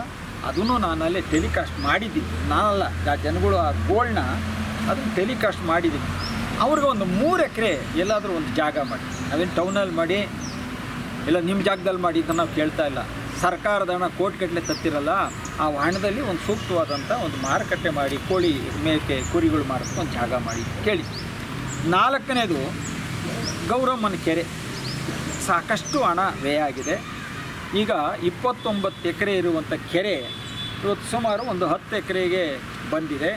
[SPEAKER 3] ಅದನ್ನು ನಾನಲ್ಲೇ ಟೆಲಿಕಾಸ್ಟ್ ಮಾಡಿದ್ದೀನಿ, ನಾನಲ್ಲ, ಆ ಜನಗಳು ಆ ಗೋಲ್ಡ್ನ ಅದನ್ನು ಟೆಲಿಕಾಸ್ಟ್ ಮಾಡಿದ್ದೀನಿ. ಅವ್ರಿಗೆ ಒಂದು 3 ಎಕರೆ ಎಲ್ಲಾದರೂ ಒಂದು ಜಾಗ ಮಾಡಿ, ನಾವೇನು ಟೌನಲ್ಲಿ ಮಾಡಿ ಇಲ್ಲ ನಿಮ್ಮ ಜಾಗದಲ್ಲಿ ಮಾಡಿ ಅಂತ ನಾವು ಕೇಳ್ತಾ ಇಲ್ಲ. ಸರ್ಕಾರದ ಹಣ ಕೋಟಿಗಟ್ಟಲೆ ತತ್ತಿರಲ್ಲ, ಆ ಹಣದಲ್ಲಿ ಒಂದು ಸೂಕ್ತವಾದಂಥ ಒಂದು ಮಾರುಕಟ್ಟೆ ಮಾಡಿ ಕೋಳಿ ಮೇಕೆ ಕುರಿಗಳು ಮಾರೋಕ್ಕೆ ಒಂದು ಜಾಗ ಮಾಡಿ ಕೇಳಿ. 4ನೇದು ಗೌರಮ್ಮನ ಕೆರೆ, ಸಾಕಷ್ಟು ಹಣ ವ್ಯಯ ಆಗಿದೆ. ಈಗ 29 ಎಕರೆ ಇರುವಂಥ ಕೆರೆ ಇವತ್ತು ಸುಮಾರು ಒಂದು 10 ಎಕರೆಗೆ ಬಂದಿದೆ.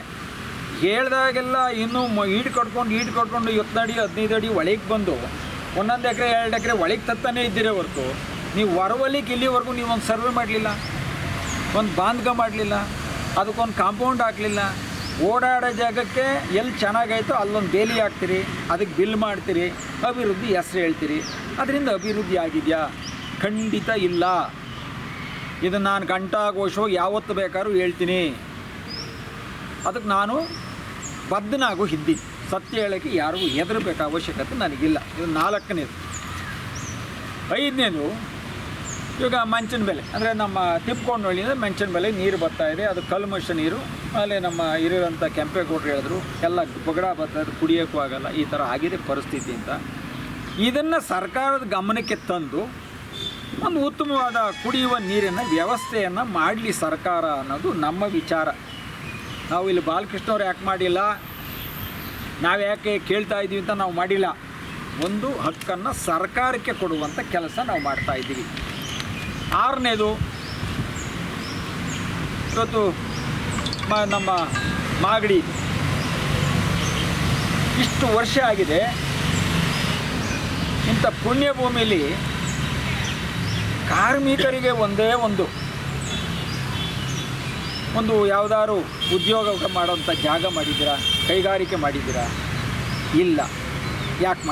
[SPEAKER 3] ಹೇಳ್ದಾಗೆಲ್ಲ ಇನ್ನೂ ಈಡು ಕಟ್ಕೊಂಡು 20 ಅಡಿ 15 ಅಡಿ ಒಳಗೆ ಬಂದು 1 ಎಕರೆ 2 ಎಕರೆ ಒಳಗೆ ತತ್ತಾನೇ ಇದ್ದೀರೇ ಹೊರತು ನೀವು ಹೊರವಲಿಕ್ಕೆ ಇಲ್ಲಿವರೆಗೂ ನೀವು ಒಂದು ಸರ್ವೆ ಮಾಡಲಿಲ್ಲ, ಒಂದು ಬಾಂಧ್ಗ ಮಾಡಲಿಲ್ಲ, ಅದಕ್ಕೊಂದು ಕಾಂಪೌಂಡ್ ಹಾಕಲಿಲ್ಲ. ಓಡಾಡೋ ಜಾಗಕ್ಕೆ ಎಲ್ಲಿ ಚೆನ್ನಾಗಾಯ್ತೋ ಅಲ್ಲೊಂದು ಬೇಲಿ ಹಾಕ್ತೀರಿ, ಅದಕ್ಕೆ ಬಿಲ್ ಮಾಡ್ತೀರಿ, ಅಭಿವೃದ್ಧಿ ಹೆಸರು ಹೇಳ್ತೀರಿ. ಅದರಿಂದ ಅಭಿವೃದ್ಧಿ ಆಗಿದೆಯಾ? ಖಂಡಿತ ಇಲ್ಲ. ಇದನ್ನು ನಾನು ಗಂಟಾಘೋಷವಾಗಿ ಯಾವತ್ತು ಬೇಕಾದ್ರೂ ಹೇಳ್ತೀನಿ. ಅದಕ್ಕೆ ನಾನು ಬದ್ಧನಾಗೋ ಇದ್ದೀನಿ. ಸತ್ಯ ಹೇಳೋಕ್ಕೆ ಯಾರಿಗೂ ಹೆದರಬೇಕು ಅವಶ್ಯಕತೆ ನನಗಿಲ್ಲ. ಇದು 4ನೇದು. 5ನೇದು, ಇವಾಗ ಮಂಚಿನ ಬೆಲೆ ಅಂದರೆ ನಮ್ಮ ತಿಪ್ಕೊಂಡೊಳ್ಳಿಯಿಂದ ಮಂಚಿನ ಬೆಲೆ ನೀರು ಬರ್ತಾಯಿದೆ, ಅದು ಕಲ್ಮಶ ನೀರು. ಆಮೇಲೆ ನಮ್ಮ ಹಿರಿಯರಂಥ ಕೆಂಪೇಗೌಡರು ಹೇಳಿದ್ರು ಎಲ್ಲ ಬಗಡ ಬರ್ತಾಯಿದ್ರು, ಕುಡಿಯೋಕ್ಕೂ ಆಗಲ್ಲ, ಈ ಥರ ಆಗಿದೆ ಪರಿಸ್ಥಿತಿ ಅಂತ. ಇದನ್ನು ಸರ್ಕಾರದ ಗಮನಕ್ಕೆ ತಂದು ಒಂದು ಉತ್ತಮವಾದ ಕುಡಿಯುವ ನೀರಿನ ವ್ಯವಸ್ಥೆಯನ್ನು ಮಾಡಲಿ ಸರ್ಕಾರ ಅನ್ನೋದು ನಮ್ಮ ವಿಚಾರ. ನಾವು ಇಲ್ಲಿ ಬಾಲಕೃಷ್ಣವ್ರು ಯಾಕೆ ಮಾಡಿಲ್ಲ, ನಾವು ಯಾಕೆ ಕೇಳ್ತಾ ಇದ್ದೀವಿ ಅಂತ ನಾವು ಮಾಡಿಲ್ಲ. ಒಂದು ಹಕ್ಕನ್ನು ಸರ್ಕಾರಕ್ಕೆ ಕೊಡುವಂಥ ಕೆಲಸ ನಾವು ಮಾಡ್ತಾಯಿದ್ದೀವಿ. 6ನೇದು, ಇವತ್ತು ನಮ್ಮ ಮಾಗಡಿ ಇಷ್ಟು ವರ್ಷ ಆಗಿದೆ. ಇಂಥ ಪುಣ್ಯ ಭೂಮಿಯಲ್ಲಿ ಕಾರ್ಮಿಕರಿಗೆ ಒಂದೇ ಒಂದು ಯಾವುದಾದ್ರು ಉದ್ಯೋಗ ಮಾಡೋಂಥ ಜಾಗ ಮಾಡಿದ್ದೀರಾ? ಕೈಗಾರಿಕೆ ಮಾಡಿದ್ದೀರಾ? ಇಲ್ಲ. ಯಾಕೆ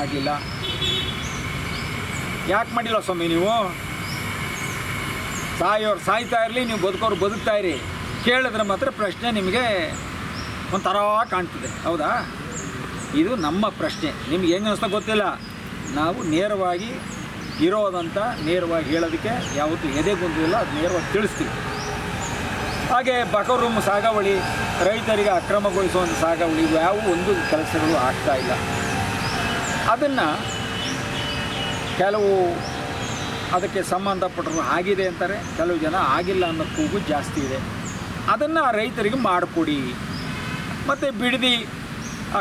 [SPEAKER 3] ಮಾಡಲಿಲ್ಲ ಸ್ವಾಮಿ? ನೀವು ಸಾಯೋರು ಸಾಯ್ತಾ ಇರಲಿ, ನೀವು ಬದುಕೋರು ಬದುಕ್ತಾ ಇರಿ. ಕೇಳಿದ್ರೆ ಮಾತ್ರ ಪ್ರಶ್ನೆ ನಿಮಗೆ ಒಂಥರ ಕಾಣ್ತದೆ, ಹೌದಾ? ಇದು ನಮ್ಮ ಪ್ರಶ್ನೆ. ನಿಮ್ಗೆ ಹೆಂಗೆ ಅನಿಸ್ತಾ ಗೊತ್ತಿಲ್ಲ. ನಾವು ನೇರವಾಗಿ ಇರೋದಂತ ನೇರವಾಗಿ ಹೇಳೋದಕ್ಕೆ ಯಾವತ್ತೂ ಎದೆಗೊಂದಿಲ್ಲ, ಅದು ನೇರವಾಗಿ ತಿಳಿಸ್ತೀವಿ. ಹಾಗೆ ಬಕರು ಸಾಗಾವಳಿ, ರೈತರಿಗೆ ಅಕ್ರಮಗೊಳಿಸುವಂಥ ಸಾಗಾವಳಿ, ಯಾವ ಒಂದು ಕೆಲಸಗಳು ಆಗ್ತಾಯಿಲ್ಲ. ಅದನ್ನು ಕೆಲವು ಅದಕ್ಕೆ ಸಂಬಂಧಪಟ್ಟರು ಆಗಿದೆ ಅಂತಾರೆ, ಕೆಲವು ಜನ ಆಗಿಲ್ಲ ಅನ್ನೋ ಕೂಗು ಜಾಸ್ತಿ ಇದೆ. ಅದನ್ನು ರೈತರಿಗೆ ಮಾಡಿಕೊಡಿ. ಮತ್ತು ಬಿಡದಿ ಆ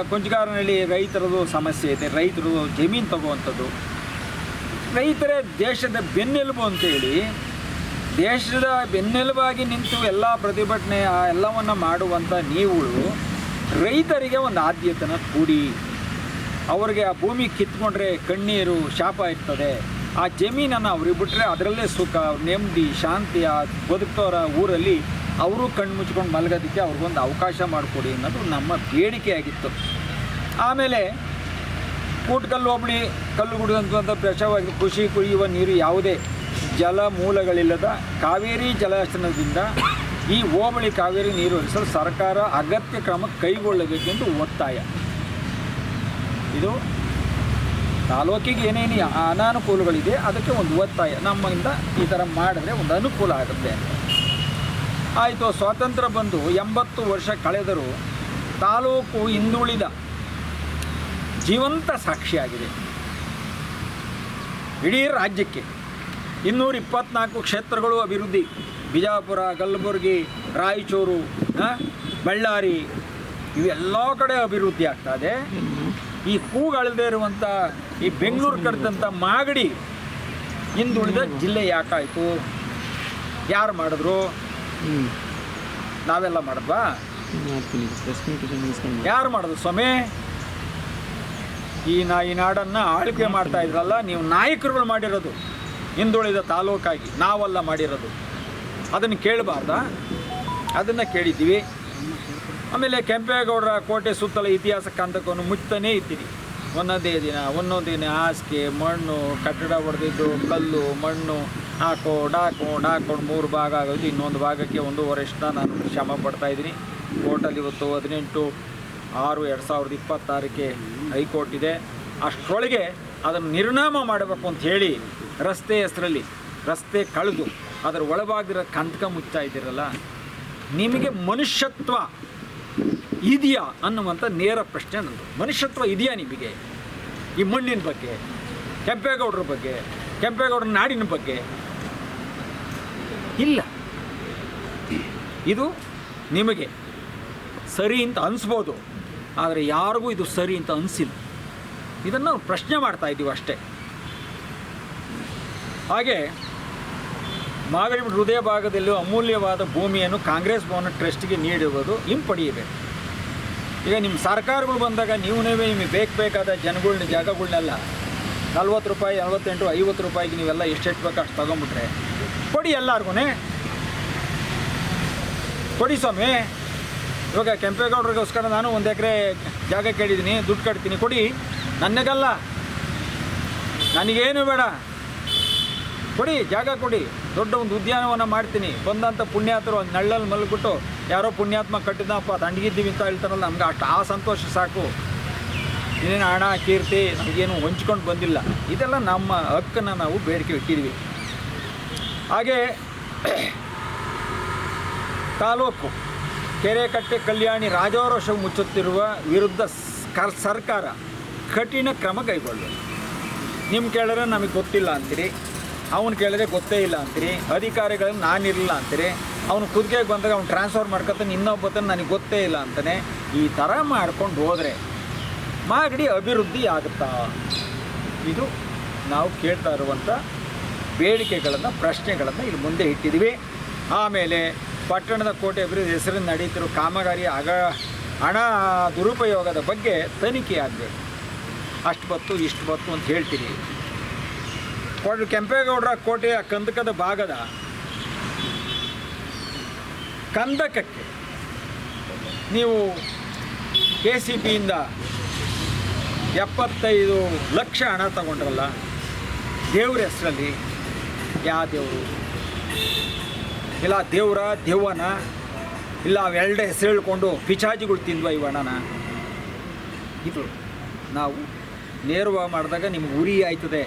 [SPEAKER 3] ಕೊಂಚಗಾರನಹಳ್ಳಿ ರೈತರದು ಸಮಸ್ಯೆ ಇದೆ. ರೈತರು ಜಮೀನು ತಗೋವಂಥದ್ದು. ರೈತರೇ ದೇಶದ ಬೆನ್ನೆಲುಬು ಅಂತೇಳಿ, ದೇಶದ ಬೆನ್ನೆಲುಬಾಗಿ ನಿಂತು ಎಲ್ಲ ಪ್ರತಿಭಟನೆ ಎಲ್ಲವನ್ನು ಮಾಡುವಂಥ ನೀವುಗಳು ರೈತರಿಗೆ ಒಂದು ಆದ್ಯತೆನ ಕೊಡಿ. ಅವ್ರಿಗೆ ಆ ಭೂಮಿ ಕಿತ್ಕೊಂಡ್ರೆ ಕಣ್ಣೀರು ಶಾಪ ಇರ್ತದೆ. ಆ ಜಮೀನನ್ನು ಅವ್ರಿಗೆ ಬಿಟ್ಟರೆ ಅದರಲ್ಲೇ ಸುಖ, ನೆಮ್ಮದಿ, ಶಾಂತಿ, ಆ ಬದುಕ್ತವರ ಊರಲ್ಲಿ ಅವರು ಕಣ್ಣು ಮುಚ್ಕೊಂಡು ಮಲಗೋದಕ್ಕೆ ಅವ್ರಿಗೊಂದು ಅವಕಾಶ ಮಾಡಿಕೊಡಿ ಅನ್ನೋದು ನಮ್ಮ ಬೇಡಿಕೆಯಾಗಿತ್ತು. ಆಮೇಲೆ ಕೂಟ್ಕಲ್ಲು ಹೋಬಳಿ ಕಲ್ಲುಗುಡಿದಂಥ ಪ್ರಶವಾಗಿ ಕೃಷಿ ಕುಡಿಯುವ ನೀರು ಯಾವುದೇ ಜಲ ಮೂಲಗಳಿಲ್ಲದ ಕಾವೇರಿ ಜಲಾಶಯದಿಂದ ಈ ಹೋಬಳಿ ಕಾವೇರಿ ನೀರು ಹರಿಸಲು ಸರ್ಕಾರ ಅಗತ್ಯ ಕ್ರಮ ಕೈಗೊಳ್ಳಬೇಕೆಂದು ಒತ್ತಾಯ. ಇದು ತಾಲೂಕಿಗೆ ಏನೇನು ಅನಾನುಕೂಲಗಳಿದೆ ಅದಕ್ಕೆ ಒಂದು ಒತ್ತಾಯ. ನಮ್ಮಿಂದ ಈ ಥರ ಮಾಡಿದ್ರೆ ಒಂದು ಅನುಕೂಲ ಆಗುತ್ತೆ. ಆಯಿತು. ಸ್ವಾತಂತ್ರ್ಯ ಬಂದು 80 ವರ್ಷ ಕಳೆದರೂ ತಾಲೂಕು ಹಿಂದುಳಿದ ಜೀವಂತ ಸಾಕ್ಷಿಯಾಗಿದೆ. ಇಡೀ ರಾಜ್ಯಕ್ಕೆ 224 ಕ್ಷೇತ್ರಗಳು ಅಭಿವೃದ್ಧಿ. ಬಿಜಾಪುರ, ಕಲಬುರಗಿ, ರಾಯಚೂರು, ಬಳ್ಳಾರಿ ಇವೆಲ್ಲ ಕಡೆ ಅಭಿವೃದ್ಧಿ ಆಗ್ತಾಯಿದೆ. ಈ ಕೂಗಳದೇ ಇರುವಂಥ ಈ ಬೆಂಗಳೂರು ಕರೆದಂಥ ಮಾಗಡಿ ಹಿಂದುಳಿದ ಜಿಲ್ಲೆ ಯಾಕಾಯಿತು? ಯಾರು ಮಾಡಿದ್ರು? ನಾವೆಲ್ಲ ಮಾಡಿದ್ವಾ? ಯಾರು ಮಾಡೋದು ಸ್ವಾಮಿ? ಈ ನಾಡನ್ನು ಆಳ್ವಿಕೆ ಮಾಡ್ತಾ ಇದ್ರಲ್ಲ ನೀವು, ನಾಯಕರುಗಳು ಮಾಡಿರೋದು. ಹಿಂದುಳಿದ ತಾಲೂಕಾಗಿ ನಾವೆಲ್ಲ ಮಾಡಿರೋದು. ಅದನ್ನು ಕೇಳಬಾರ್ದಾ? ಅದನ್ನು ಕೇಳಿದ್ದೀವಿ. ಆಮೇಲೆ ಕೆಂಪೇಗೌಡರ ಕೋಟೆ ಸುತ್ತಲ ಇತಿಹಾಸ ಕಂದಕವನ್ನು ಮುಚ್ತಾನೇ ಇದ್ದೀರಿ. ಒಂದೊಂದಿನ ಹಾಸಿಗೆ, ಮಣ್ಣು, ಕಟ್ಟಡ ಹೊಡೆದಿದ್ದು, ಕಲ್ಲು, ಮಣ್ಣು ಹಾಕೊಂಡು 3 ಭಾಗ ಆಗೋದು. ಇನ್ನೊಂದು ಭಾಗಕ್ಕೆ 1.5 ವರ್ಷ ನಾನು ಶ್ರಮ ಪಡ್ತಾಯಿದ್ದೀನಿ. ಕೋರ್ಟಲ್ಲಿ ಇವತ್ತು 18/6/2026ಕ್ಕೆ ಹೈಕೋರ್ಟ್ ಇದೆ. ಅಷ್ಟರೊಳಗೆ ಅದನ್ನು ನಿರ್ನಾಮ ಮಾಡಬೇಕು ಅಂತ ಹೇಳಿ ರಸ್ತೆ ಹೆಸರಲ್ಲಿ ರಸ್ತೆ ಕಳೆದು ಅದರ ಒಳಭಾಗದಿರೋ ಕಂದಕ ಮುಚ್ತಾ ಇದ್ದೀರಲ್ಲ, ನಿಮಗೆ ಮನುಷ್ಯತ್ವ ಇದೆಯಾ ಅನ್ನುವಂಥ ನೇರ ಪ್ರಶ್ನೆ ನನ್ನದು. ಮನುಷ್ಯತ್ವ ಇದೆಯಾ ನಿಮಗೆ? ಈ ಮಣ್ಣಿನ ಬಗ್ಗೆ, ಕೆಂಪೇಗೌಡರ ಬಗ್ಗೆ, ಕೆಂಪೇಗೌಡರ ನಾಡಿನ ಬಗ್ಗೆ ಇಲ್ಲ. ಇದು ನಿಮಗೆ ಸರಿ ಅಂತ ಅನಿಸ್ಬೋದು, ಆದರೆ ಯಾರಿಗೂ ಇದು ಸರಿ ಅಂತ ಅನಿಸಿಲ್ಲ. ಇದನ್ನು ನಾವು ಪ್ರಶ್ನೆ ಮಾಡ್ತಾ ಇದ್ದೀವಿ ಅಷ್ಟೇ. ಹಾಗೆ ಮಾಗಡಿ ಹೃದಯ ಭಾಗದಲ್ಲೂ ಅಮೂಲ್ಯವಾದ ಭೂಮಿಯನ್ನು ಕಾಂಗ್ರೆಸ್ ಭವನ ಟ್ರಸ್ಟ್ಗೆ ನೀಡಿರುವುದು ಹಿಂಪಡೆಯಬೇಕು. ಈಗ ನಿಮ್ಮ ಸರ್ಕಾರಗಳು ಬಂದಾಗ ನಿಮಗೆ ಬೇಕಾದ ಜನಗಳ್ನ ಜಾಗಗಳನ್ನೆಲ್ಲ 40 ರೂಪಾಯಿ, 48, 50 ರೂಪಾಯಿಗೆ ನೀವೆಲ್ಲ ಎಷ್ಟೆಷ್ಟು ಬೇಕು ಅಷ್ಟು ತೊಗೊಂಬಿಟ್ರೆ ಕೊಡಿ, ಎಲ್ಲರಿಗೂ ಕೊಡಿ ಸ್ವಾಮಿ. ಇವಾಗ ಕೆಂಪೇಗೌಡರಿಗೋಸ್ಕರ ನಾನು 1 ಎಕರೆ ಜಾಗ ಕೇಳಿದ್ದೀನಿ, ದುಡ್ಡು ಕಟ್ತೀನಿ, ಕೊಡಿ. ನನಗಲ್ಲ, ನನಗೇನು ಬೇಡ, ಕೊಡಿ, ಜಾಗ ಕೊಡಿ. ದೊಡ್ಡ ಒಂದು ಉದ್ಯಾನವನ ಮಾಡ್ತೀನಿ. ಬಂದಂಥ ಪುಣ್ಯಾತರು ಒಂದು ನಳ್ಳಲ್ಲಿ ಮಲಗಿಬಿಟ್ಟು ಯಾರೋ ಪುಣ್ಯಾತ್ಮ ಕಟ್ಟಿದಪ್ಪ ತಂಡಿಗಿದ್ದೀವಿ ಅಂತ ಹೇಳ್ತಾರಲ್ಲ, ನಮ್ಗೆ ಅಷ್ಟು ಆ ಸಂತೋಷ ಸಾಕು. ಇನ್ನೇನು ಹಣ ಕೀರ್ತಿ ನಮಗೇನು ಹೊಂಚ್ಕೊಂಡು ಬಂದಿಲ್ಲ. ಇದೆಲ್ಲ ನಮ್ಮ ಹಕ್ಕನ್ನು ನಾವು ಬೇಡಿಕೆ ಇಟ್ಟಿದ್ದೀವಿ. ಹಾಗೆ ತಾಲೂಕು ಕೆರೆಕಟ್ಟೆ ಕಲ್ಯಾಣಿ ರಾಜಾರೋಷ ಮುಚ್ಚುತ್ತಿರುವ ವಿರುದ್ಧ ಸರ್ಕಾರ ಕಠಿಣ ಕ್ರಮ ಕೈಗೊಳ್ಳಬೇಕು. ನಿಮ್ಮ ಕೇಳಿದ್ರೆ ನಮಗೆ ಗೊತ್ತಿಲ್ಲ ಅಂತೀರಿ, ಅವನು ಕೇಳಿದ್ರೆ ಗೊತ್ತೇ ಇಲ್ಲ ಅಂತೀರಿ, ಅಧಿಕಾರಿಗಳನ್ನು ನಾನಿರಲಿಲ್ಲ ಅಂತೀರಿ, ಅವನು ಕುದುಕೆಗೆ ಬಂದಾಗ ಅವ್ನು ಟ್ರಾನ್ಸ್ಫರ್ ಮಾಡ್ಕೊತಾನೆ, ಇನ್ನೊಬ್ಬತನ ನನಗೆ ಗೊತ್ತೇ ಇಲ್ಲ ಅಂತಾನೆ. ಈ ಥರ ಮಾಡ್ಕೊಂಡು ಹೋದರೆ ಮಾಗಡಿ ಅಭಿವೃದ್ಧಿ ಆಗುತ್ತಾ? ಇದು ನಾವು ಕೇಳ್ತಾ ಇರುವಂಥ ಬೇಡಿಕೆಗಳನ್ನು, ಪ್ರಶ್ನೆಗಳನ್ನು ಇಲ್ಲಿ ಮುಂದೆ ಇಟ್ಟಿದ್ದೀವಿ. ಆಮೇಲೆ ಪಟ್ಟಣದ ಕೋಟೆ ಅಭಿವೃದ್ಧಿ ಹೆಸರಿನ ನಡೀತಿರೋ ಕಾಮಗಾರಿ ಹಣ ದುರುಪಯೋಗದ ಬಗ್ಗೆ ತನಿಖೆ ಆಗಬೇಕು. ಅಷ್ಟು ಬತ್ತು ಇಷ್ಟು ಬತ್ತು ಅಂತ ಹೇಳ್ತೀರಿ. ಕೆಂಪೇಗೌಡರ ಕೋಟೆಯ ಕಂದಕದ ಭಾಗದ ಕಂದಕಕ್ಕೆ ನೀವು KCBಯಿಂದ 75 ಲಕ್ಷ ಹಣ ತಗೊಂಡ್ರಲ್ಲ, ದೇವ್ರ ಹೆಸರಲ್ಲಿ. ಯಾವ ದೇವರು? ಇಲ್ಲ ದೆವ್ವನ ಇಲ್ಲ ಅವೆರಡು ಹೆಸರು ಹೇಳ್ಕೊಂಡು ಪಿಚಾಜಿಗಳು ತಿಂದ್ವ ಇವು ಹಣನ? ಇದು ನಾವು ನೇರವಾಗಿ ಮಾಡಿದಾಗ ನಿಮ್ಗೆ ಉರಿ ಆಯ್ತದೆ.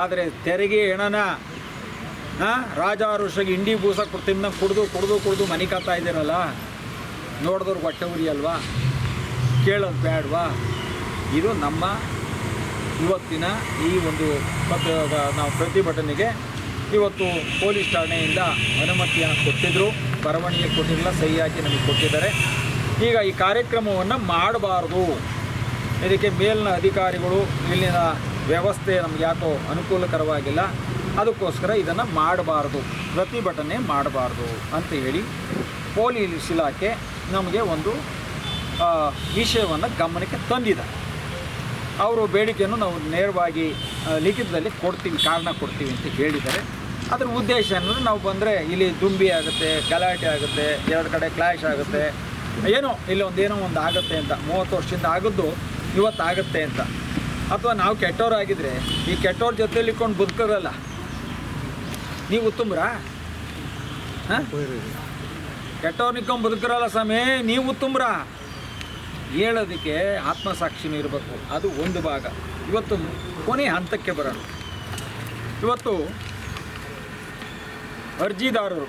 [SPEAKER 3] ಆದರೆ ತೆರಿಗೆ ಹಣನ ರಾಜಾರುಷಗೆ ಇಂಡಿ ಬೂಸ ತಿನ್ನಂಗೆ ಕುಡ್ದು ಮನೆ ಕಾತಾ ಇದ್ದೀರಲ್ಲ, ನೋಡಿದವ್ರಿಗೆ ಹೊಟ್ಟೆ ಉರಿ ಅಲ್ವಾ? ಕೇಳೋದು ಬೇಡವಾ? ಇದು ನಮ್ಮ ಇವತ್ತಿನ ಈ ಒಂದು ನಾವು ಪ್ರತಿಭಟನೆಗೆ ಇವತ್ತು ಪೊಲೀಸ್ ಠಾಣೆಯಿಂದ ಅನುಮತಿಯನ್ನು ಕೊಟ್ಟಿದ್ದರು, ಬರವಣಿಗೆ ಕೊಟ್ಟಿರಲಿಲ್ಲ, ಸಹಿ ಹಾಕಿ ನಮಗೆ ಕೊಟ್ಟಿದ್ದಾರೆ. ಈಗ ಈ ಕಾರ್ಯಕ್ರಮವನ್ನು ಮಾಡಬಾರ್ದು, ಇದಕ್ಕೆ ಮೇಲಿನ ಅಧಿಕಾರಿಗಳು ಇಲ್ಲಿನ ವ್ಯವಸ್ಥೆ ನಮ್ಗೆ ಯಾಕೋ ಅನುಕೂಲಕರವಾಗಿಲ್ಲ, ಅದಕ್ಕೋಸ್ಕರ ಇದನ್ನು ಮಾಡಬಾರ್ದು, ಪ್ರತಿಭಟನೆ ಮಾಡಬಾರ್ದು ಅಂತ ಹೇಳಿ ಪೊಲೀಸ್ ಇಲಾಖೆ ನಮಗೆ ಒಂದು ವಿಷಯವನ್ನು ಗಮನಕ್ಕೆ ತಂದಿದ್ದಾರೆ. ಅವರು ಬೇಡಿಕೆಯನ್ನು ನಾವು ನೇರವಾಗಿ ಲಿಖಿತದಲ್ಲಿ ಕೊಡ್ತೀವಿ, ಕಾರಣ ಕೊಡ್ತೀವಿ ಅಂತ ಹೇಳಿದ್ದಾರೆ. ಅದರ ಉದ್ದೇಶ ಅನ್ನೋದು ನಾವು ಬಂದರೆ ಇಲ್ಲಿ ದುಂಬಿ ಆಗುತ್ತೆ, ಗಲಾಟೆ ಆಗುತ್ತೆ, ಎರಡು ಕಡೆ ಕ್ಲಾಶ್ ಆಗುತ್ತೆ, ಏನೋ ಇಲ್ಲಿ ಒಂದು ಆಗುತ್ತೆ ಅಂತ, 30 ವರ್ಷದಿಂದ ಆಗಿದ್ದು ಇವತ್ತು ಆಗುತ್ತೆ ಅಂತ. ಅಥವಾ ನಾವು ಕೆಟ್ಟವರಾಗಿದ್ದರೆ ಈ ಕೆಟ್ಟವ್ರ ಜೊತೆಯಲ್ಲಿ ಇಟ್ಕೊಂಡು ಬದುಕೋರಲ್ಲ, ನೀವು ಉತ್ತಮ್ರಾ? ಹಾಂ, ಕೆಟ್ಟವ್ರು ನಿಕ್ಕೊಂಡು ಬದುಕಿರಲ್ಲ ಸ್ವಾಮಿ, ನೀವು ಉತ್ತಮ್ರಾ? ಹೇಳೋದಕ್ಕೆ ಆತ್ಮಸಾಕ್ಷಿನೂ ಇರಬೇಕು, ಅದು ಒಂದು ಭಾಗ. ಇವತ್ತು ಕೊನೆ ಹಂತಕ್ಕೆ ಬರೋಣ. ಇವತ್ತು ಅರ್ಜಿದಾರರು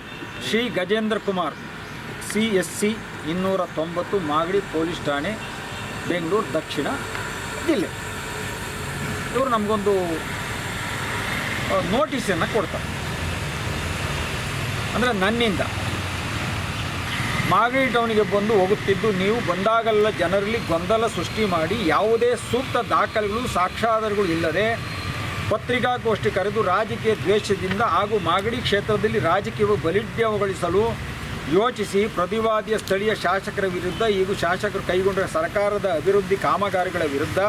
[SPEAKER 3] ಶ್ರೀ ಗಜೇಂದ್ರ ಕುಮಾರ್ CSC 290 ಮಾಗಡಿ ಪೊಲೀಸ್ ಠಾಣೆ, ಬೆಂಗಳೂರು ದಕ್ಷಿಣ ಜಿಲ್ಲೆ. ಇವರು ನಮಗೊಂದು ನೋಟಿಸನ್ನು ಕೊಡ್ತಾರೆ. ಅಂದರೆ ನನ್ನಿಂದ ಮಾಗಡಿ ಟೌನಿಗೆ ಬಂದು ಹೋಗುತ್ತಿದ್ದು ನೀವು ಬಂದಾಗಲ್ಲ ಜನರಲ್ಲಿ ಗೊಂದಲ ಸೃಷ್ಟಿ ಮಾಡಿ ಯಾವುದೇ ಸೂಕ್ತ ದಾಖಲೆಗಳು ಸಾಕ್ಷ್ಯಾಧಾರಗಳು ಇಲ್ಲದೆ ಪತ್ರಿಕಾಗೋಷ್ಠಿ ಕರೆದು ರಾಜಕೀಯ ದ್ವೇಷದಿಂದ ಹಾಗೂ ಮಾಗಡಿ ಕ್ಷೇತ್ರದಲ್ಲಿ ರಾಜಕೀಯ ಬಲಿಷ್ಠಗೊಳಿಸಲು ಯೋಚಿಸಿ ಪ್ರತಿವಾದಿಯ ಸ್ಥಳೀಯ ಶಾಸಕರ ವಿರುದ್ಧ ಹಾಗೂ ಶಾಸಕರು ಕೈಗೊಂಡ ಸರ್ಕಾರದ ಅಭಿವೃದ್ಧಿ ಕಾಮಗಾರಿಗಳ ವಿರುದ್ಧ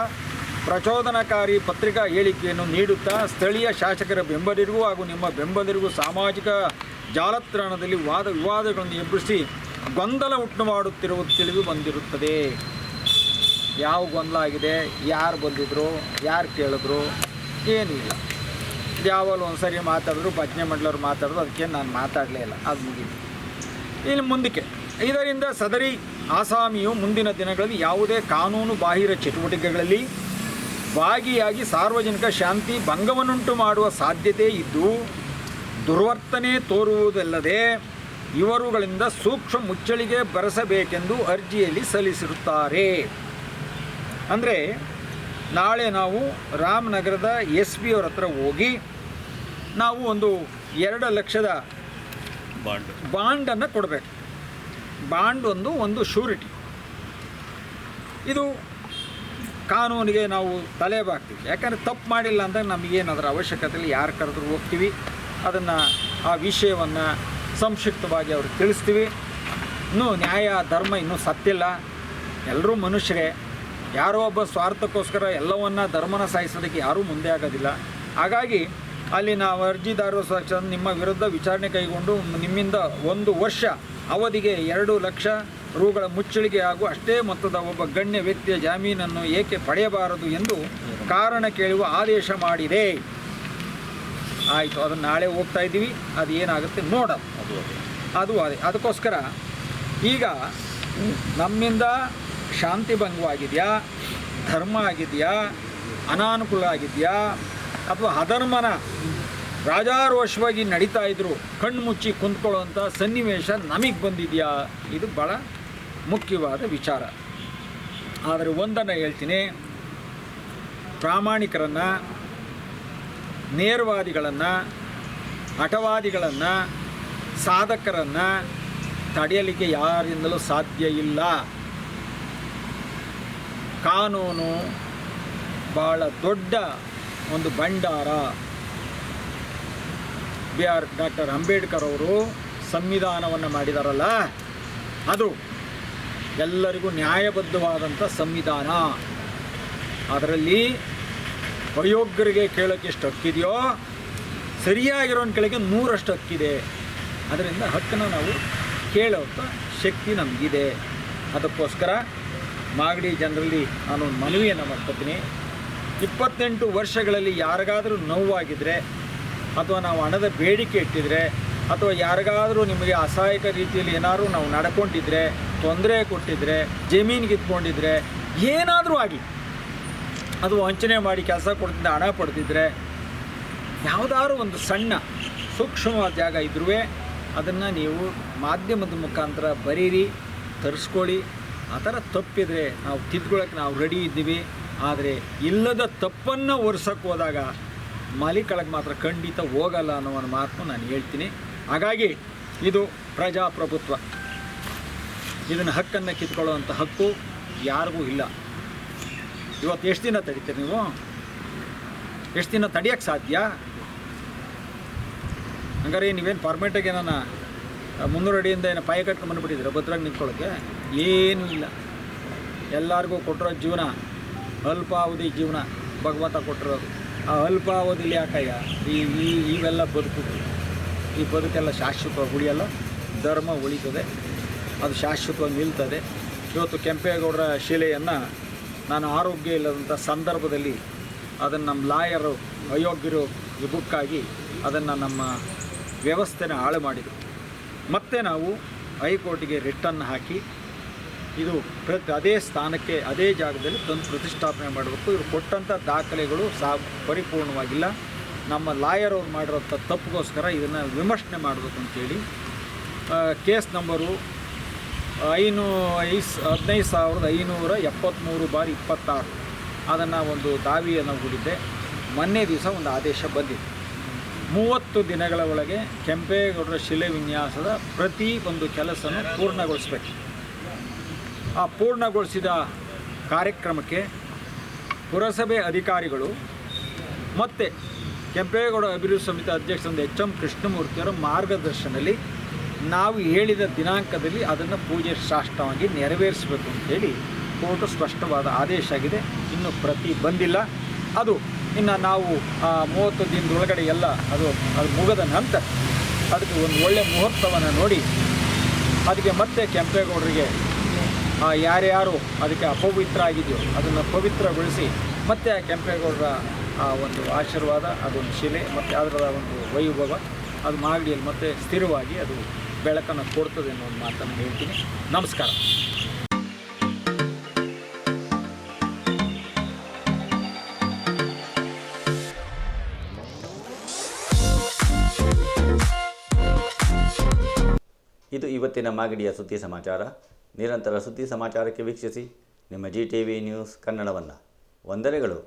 [SPEAKER 3] ಪ್ರಚೋದನಕಾರಿ ಪತ್ರಿಕಾ ಹೇಳಿಕೆಯನ್ನು ನೀಡುತ್ತಾ ಸ್ಥಳೀಯ ಶಾಸಕರ ಬೆಂಬಲಿಗರಿಗೂ ಹಾಗೂ ನಿಮ್ಮ ಬೆಂಬಲಿಗರಿಗೂ ಸಾಮಾಜಿಕ ಜಾಲತಾಣದಲ್ಲಿ ವಿವಾದಗಳನ್ನು ಎಬ್ಬಿಸಿ ಗೊಂದಲ ಉಂಟು ಮಾಡುತ್ತಿರುವುದು ತಿಳಿದು ಬಂದಿರುತ್ತದೆ. ಯಾವ ಗೊಂದಲ ಆಗಿದೆ, ಯಾರು ಬಂದಿದ್ರು, ಯಾರು ಕೇಳಿದ್ರು, ಏನೂ ಇಲ್ಲ. ಯಾವಾಗ ಒಂದು ಸರಿ ಮಾತಾಡಿದ್ರು, ಭಜನೆ ಮಂಡಲವ್ರು ಮಾತಾಡಿದ್ರು, ಅದಕ್ಕೆ ನಾನು ಮಾತಾಡಲೇ ಇಲ್ಲ, ಅದು ಮುಗಿದು. ಇನ್ನು ಮುಂದಕ್ಕೆ ಇದರಿಂದ ಸದರಿ ಆಸಾಮಿಯು ಮುಂದಿನ ದಿನಗಳಲ್ಲಿ ಯಾವುದೇ ಕಾನೂನು ಬಾಹಿರ ಚಟುವಟಿಕೆಗಳಲ್ಲಿ ಭಾಗಿಯಾಗಿ ಸಾರ್ವಜನಿಕ ಶಾಂತಿ ಭಂಗವನ್ನುಂಟು ಮಾಡುವ ಸಾಧ್ಯತೆ ಇದ್ದು ದುರ್ವರ್ತನೆ ತೋರುವುದಲ್ಲದೆ ಇವರುಗಳಿಂದ ಸೂಕ್ಷ್ಮ ಮುಚ್ಚಳಿಗೆ ಬರೆಸಬೇಕೆಂದು ಅರ್ಜಿಯಲ್ಲಿ ಸಲ್ಲಿಸಿರುತ್ತಾರೆ. ಅಂದರೆ ನಾಳೆ ನಾವು ರಾಮನಗರದ SP ಅವ್ರ ಹತ್ರ ಹೋಗಿ ನಾವು ಒಂದು 2 ಲಕ್ಷದ ಬಾಂಡನ್ನು ಕೊಡಬೇಕು. ಬಾಂಡ್ ಒಂದು ಶೂರಿಟಿ. ಇದು ಕಾನೂನಿಗೆ ನಾವು ತಲೆ ಬಾಗ್ತೀವಿ. ಯಾಕಂದರೆ ತಪ್ಪು ಮಾಡಿಲ್ಲ ಅಂದರೆ ನಮಗೇನಾದರೂ ಅವಶ್ಯಕತೆ ಇಲ್ಲ, ಯಾರು ಕರೆದ್ರೂ ಹೋಗ್ತೀವಿ, ಅದನ್ನು ಆ ವಿಷಯವನ್ನು ಸಂಕ್ಷಿಪ್ತವಾಗಿ ಅವ್ರಿಗೆ ತಿಳಿಸ್ತೀವಿ. ಇನ್ನೂ ನ್ಯಾಯ ಧರ್ಮ ಇನ್ನೂ ಸತ್ತಿಲ್ಲ, ಎಲ್ಲರೂ ಮನುಷ್ಯರೇ. ಯಾರೋ ಒಬ್ಬ ಸ್ವಾರ್ಥಕ್ಕೋಸ್ಕರ ಎಲ್ಲವನ್ನ ಧರ್ಮನ ಸಾಯಿಸೋದಕ್ಕೆ ಯಾರೂ ಮುಂದೆ ಆಗೋದಿಲ್ಲ. ಹಾಗಾಗಿ ಅಲ್ಲಿ ನಾವು ಅರ್ಜಿದಾರರು ನಿಮ್ಮ ವಿರುದ್ಧ ವಿಚಾರಣೆ ಕೈಗೊಂಡು ನಿಮ್ಮಿಂದ 1 ವರ್ಷ ಅವಧಿಗೆ 2 ಲಕ್ಷ ರೂಗಳ ಮುಚ್ಚಳಿಗೆ ಹಾಗೂ ಅಷ್ಟೇ ಮೊತ್ತದ ಒಬ್ಬ ಗಣ್ಯ ವ್ಯಕ್ತಿಯ ಜಾಮೀನನ್ನು ಏಕೆ ಪಡೆಯಬಾರದು ಎಂದು ಕಾರಣ ಕೇಳುವ ಆದೇಶ ಮಾಡಿದೆ. ಆಯಿತು, ಅದನ್ನು ನಾಳೆ ಹೋಗ್ತಾ ಇದ್ದೀವಿ, ಅದು ಏನಾಗುತ್ತೆ ನೋಡೋಣ. ಅದು ಅದೇ ಅದಕ್ಕೋಸ್ಕರ ಈಗ ನಮ್ಮಿಂದ ಶಾಂತಿ ಭಂಗವಾಗಿದೆಯಾ, ಧರ್ಮ ಆಗಿದೆಯಾ, ಅನಾನುಕೂಲ ಆಗಿದೆಯಾ, ಅಥವಾ ಅಧರ್ಮನ ರಾಜಾರೋಷವಾಗಿ ನಡೀತಾ ಇದ್ದರು ಕಣ್ಣು ಮುಚ್ಚಿ ಕುಂತ್ಕೊಳ್ಳುವಂಥ ಸನ್ನಿವೇಶ ನಮಗೆ ಬಂದಿದೆಯಾ? ಇದು ಭಾಳ ಮುಖ್ಯವಾದ ವಿಚಾರ. ಆದರೆ ಒಂದನ್ನು ಹೇಳ್ತೀನಿ, ಪ್ರಾಮಾಣಿಕರನ್ನು, ನೇರವಾದಿಗಳನ್ನು, ಹಠವಾದಿಗಳನ್ನು, ಸಾಧಕರನ್ನು ತಡೆಯಲಿಕ್ಕೆ ಯಾರಿಂದಲೂ ಸಾಧ್ಯ ಇಲ್ಲ. ಕಾನೂನು ಭಾಳ ದೊಡ್ಡ ಒಂದು ಭಂಡಾರ. ಡಾಕ್ಟರ್ ಅಂಬೇಡ್ಕರ್ ಅವರು ಸಂವಿಧಾನವನ್ನು ಮಾಡಿದಾರಲ್ಲ, ಅದು ಎಲ್ಲರಿಗೂ ನ್ಯಾಯಬದ್ಧವಾದಂಥ ಸಂವಿಧಾನ. ಅದರಲ್ಲಿ ಅಯೋಗ್ಯರಿಗೆ ಕೇಳೋಕ್ಕೆ ಎಷ್ಟು ಹಕ್ಕಿದೆಯೋ ಸರಿಯಾಗಿರೋನ್ ಕೆಳಗೆ 100ರಷ್ಟು ಹಕ್ಕಿದೆ. ಅದರಿಂದ ಹಕ್ಕನ್ನು ನಾವು ಕೇಳೋಂಥ ಶಕ್ತಿ ನಮಗಿದೆ. ಅದಕ್ಕೋಸ್ಕರ ಮಾಗಡಿ ಜನರಲ್ಲಿ ನಾನು ಒಂದು ಮನವಿಯನ್ನು ಮಾಡ್ಕೊತೀನಿ. 28 ವರ್ಷಗಳಲ್ಲಿ ಯಾರಿಗಾದರೂ ನೋವಾಗಿದ್ದರೆ ಅಥವಾ ನಾವು ಹಣದ ಬೇಡಿಕೆ ಇಟ್ಟಿದ್ರೆ ಅಥವಾ ಯಾರಿಗಾದರೂ ನಿಮಗೆ ಅಸಹಾಯಕ ರೀತಿಯಲ್ಲಿ ಏನಾದರೂ ನಾವು ನಡ್ಕೊಂಡಿದ್ರೆ, ತೊಂದರೆ ಕೊಟ್ಟಿದ್ರೆ, ಜಮೀನು ಕಿತ್ಕೊಂಡಿದ್ರೆ, ಏನಾದರೂ ಆಗಲಿ, ಅದು ವಂಚನೆ ಮಾಡಿ ಕೆಲಸ ಕೊಡ್ತಿದ್ದ ಹಣ ಪಡೆದಿದ್ರೆ, ಯಾವುದಾದ್ರೂ ಒಂದು ಸಣ್ಣ ಸೂಕ್ಷ್ಮವಾದ ಜಾಗ ಇದ್ರೂ ಅದನ್ನು ನೀವು ಮಾಧ್ಯಮದ ಮುಖಾಂತರ ಬರೀರಿ, ತರಿಸ್ಕೊಳ್ಳಿ. ಆ ಥರ ತಪ್ಪಿದರೆ ನಾವು ತಿದ್ಕೊಳ್ಳೋಕ್ಕೆ ನಾವು ರೆಡಿ ಇದ್ದೀವಿ. ಆದರೆ ಇಲ್ಲದ ತಪ್ಪನ್ನು ಒರೆಸೋಕ್ಕೆ ಹೋದಾಗ ಮಾಲೀಕಳಿಗೆ ಮಾತ್ರ ಖಂಡಿತ ಹೋಗಲ್ಲ ಅನ್ನೋ ಒಂದು ಮಾತನ್ನು ನಾನು ಹೇಳ್ತೀನಿ. ಹಾಗಾಗಿ ಇದು ಪ್ರಜಾಪ್ರಭುತ್ವ. ಇದನ್ನು ಹಕ್ಕನ್ನು ಕಿತ್ಕೊಳ್ಳುವಂಥ ಹಕ್ಕು ಯಾರಿಗೂ ಇಲ್ಲ. ಇವತ್ತು ಎಷ್ಟು ದಿನ ತಡೀತೀರಿ ನೀವು? ಎಷ್ಟು ದಿನ ತಡೆಯೋಕ್ಕೆ ಸಾಧ್ಯ? ಹಂಗಾರೆ ನೀವೇನು ಪರ್ಮನೆಂಟಾಗಿ ಏನಾನ 300 ಅಡಿಯಿಂದ ಏನೋ ಪಾಯ ಕಟ್ಕೊಂಡು ಬಂದುಬಿಟ್ಟಿದ್ರೆ ಭದ್ರಾಗಿ ನಿಂತ್ಕೊಳ್ಳೋಕ್ಕೆ? ಏನೂ ಇಲ್ಲ. ಎಲ್ಲರಿಗೂ ಕೊಟ್ಟಿರೋ ಜೀವನ ಅಲ್ಪಾವಧಿ ಜೀವನ ಭಗವಂತ ಕೊಟ್ಟಿರೋದು. ಆ ಅಲ್ಪಾವಧಿಲಿ ಯಾಕಯ್ಯ ಇವೆಲ್ಲ ಬದುಕುಗಳು? ಈ ಬದುಕೆಲ್ಲ ಶಾಶ್ವತವಾಗಿ ಉಳಿಯಲ್ಲ. ಧರ್ಮ ಉಳಿತದೆ, ಅದು ಶಾಶ್ವತವಾಗಿ ನಿಲ್ತದೆ. ಇವತ್ತು ಕೆಂಪೇಗೌಡರ ಶಿಲೆಯನ್ನು ನಾನು ಆರೋಗ್ಯ ಇಲ್ಲದಂಥ ಸಂದರ್ಭದಲ್ಲಿ ಅದನ್ನು ನಮ್ಮ ಲಾಯರು ಅಯೋಗ್ಯರು ಬುಕ್ಕಾಗಿ ಅದನ್ನು ನಮ್ಮ ವ್ಯವಸ್ಥೆನ ಹಾಳು ಮಾಡಿದರು. ಮತ್ತು ನಾವು ಹೈಕೋರ್ಟಿಗೆ ರಿಟನ್ನು ಹಾಕಿ ಇದು ಅದೇ ಸ್ಥಾನಕ್ಕೆ ಅದೇ ಜಾಗದಲ್ಲಿ ತಂದು ಪ್ರತಿಷ್ಠಾಪನೆ ಮಾಡಬೇಕು. ಇವರು ಕೊಟ್ಟಂಥ ದಾಖಲೆಗಳು ಪರಿಪೂರ್ಣವಾಗಿಲ್ಲ. ನಮ್ಮ ಲಾಯರ್ ಅವ್ರು ಮಾಡಿರೋಂಥ ತಪ್ಪಿಗೋಸ್ಕರ ಇದನ್ನು ವಿಮರ್ಶನೆ ಮಾಡಬೇಕು ಅಂತೇಳಿ ಕೇಸ್ ನಂಬರು 15,573/26 ಅದನ್ನು ಒಂದು ದಾವಿಯನ್ನು ಹೂಡಿದ್ದೆ. ಮೊನ್ನೆ ದಿವಸ ಒಂದು ಆದೇಶ ಬಂದಿದೆ. 30 ದಿನಗಳ ಒಳಗೆ ಕೆಂಪೇಗೌಡರ ಶಿಲೆ ವಿನ್ಯಾಸದ ಪ್ರತಿ ಒಂದು ಕೆಲಸನೂ ಪೂರ್ಣಗೊಳಿಸಬೇಕು. ಆ ಪೂರ್ಣಗೊಳಿಸಿದ ಕಾರ್ಯಕ್ರಮಕ್ಕೆ ಪುರಸಭೆ ಅಧಿಕಾರಿಗಳು ಮತ್ತು ಕೆಂಪೇಗೌಡ ಅಭಿವೃದ್ಧಿ ಸಮಿತಿ ಅಧ್ಯಕ್ಷರಾದ ಎಚ್.ಎಂ. ಕೃಷ್ಣಮೂರ್ತಿಯವರ ಮಾರ್ಗದರ್ಶನದಲ್ಲಿ ನಾವು ಹೇಳಿದ ದಿನಾಂಕದಲ್ಲಿ ಅದನ್ನು ಪೂಜೆ ಶಾಸ್ತ್ರವಾಗಿ ನೆರವೇರಿಸಬೇಕು ಅಂತೇಳಿ ಕೋರ್ಟು ಸ್ಪಷ್ಟವಾದ ಆದೇಶ ಆಗಿದೆ. ಇನ್ನೂ ಪ್ರತಿ ಬಂದಿಲ್ಲ. ಅದು ಇನ್ನು ನಾವು 30 ದಿನದೊಳಗಡೆ ಎಲ್ಲ ಅದು ಮುಗಿದ ನಂತರ ಅದಕ್ಕೆ ಒಂದು ಒಳ್ಳೆಯ ಮುಹೂರ್ತವನ್ನು ನೋಡಿ ಅದಕ್ಕೆ ಮತ್ತೆ ಕೆಂಪೇಗೌಡರಿಗೆ ಯಾರ್ಯಾರು ಅದಕ್ಕೆ ಅಪವಿತ್ರ ಆಗಿದೆಯೋ ಅದನ್ನು ಪವಿತ್ರಗೊಳಿಸಿ ಮತ್ತೆ ಆ ಕೆಂಪೇಗೌಡರ ಒಂದು ಆಶೀರ್ವಾದ, ಅದೊಂದು ಶಿಲೆ ಮತ್ತು ಅದರ ಒಂದು ವೈಭವ ಅದು ಮಾಗಡಿಯಲ್ಲಿ ಮತ್ತೆ ಸ್ಥಿರವಾಗಿ ಅದು ಬೆಳಕನ್ನು ಕೊಡ್ತದೆ ಅನ್ನೋ ಒಂದು ಮಾತನ್ನು ಹೇಳ್ತೀನಿ. ನಮಸ್ಕಾರ.
[SPEAKER 1] ಇದು ಇವತ್ತಿನ ಮಾಗಡಿಯ ಸುದ್ದಿ ಸಮಾಚಾರ. ನಿರಂತರ ಸುದ್ದಿ ಸಮಾಚಾರಕ್ಕೆ ವೀಕ್ಷಿಸಿ ನಿಮ್ಮ GTV ನ್ಯೂಸ್ ಕನ್ನಡವನ್ನು. ವಂದನೆಗಳು.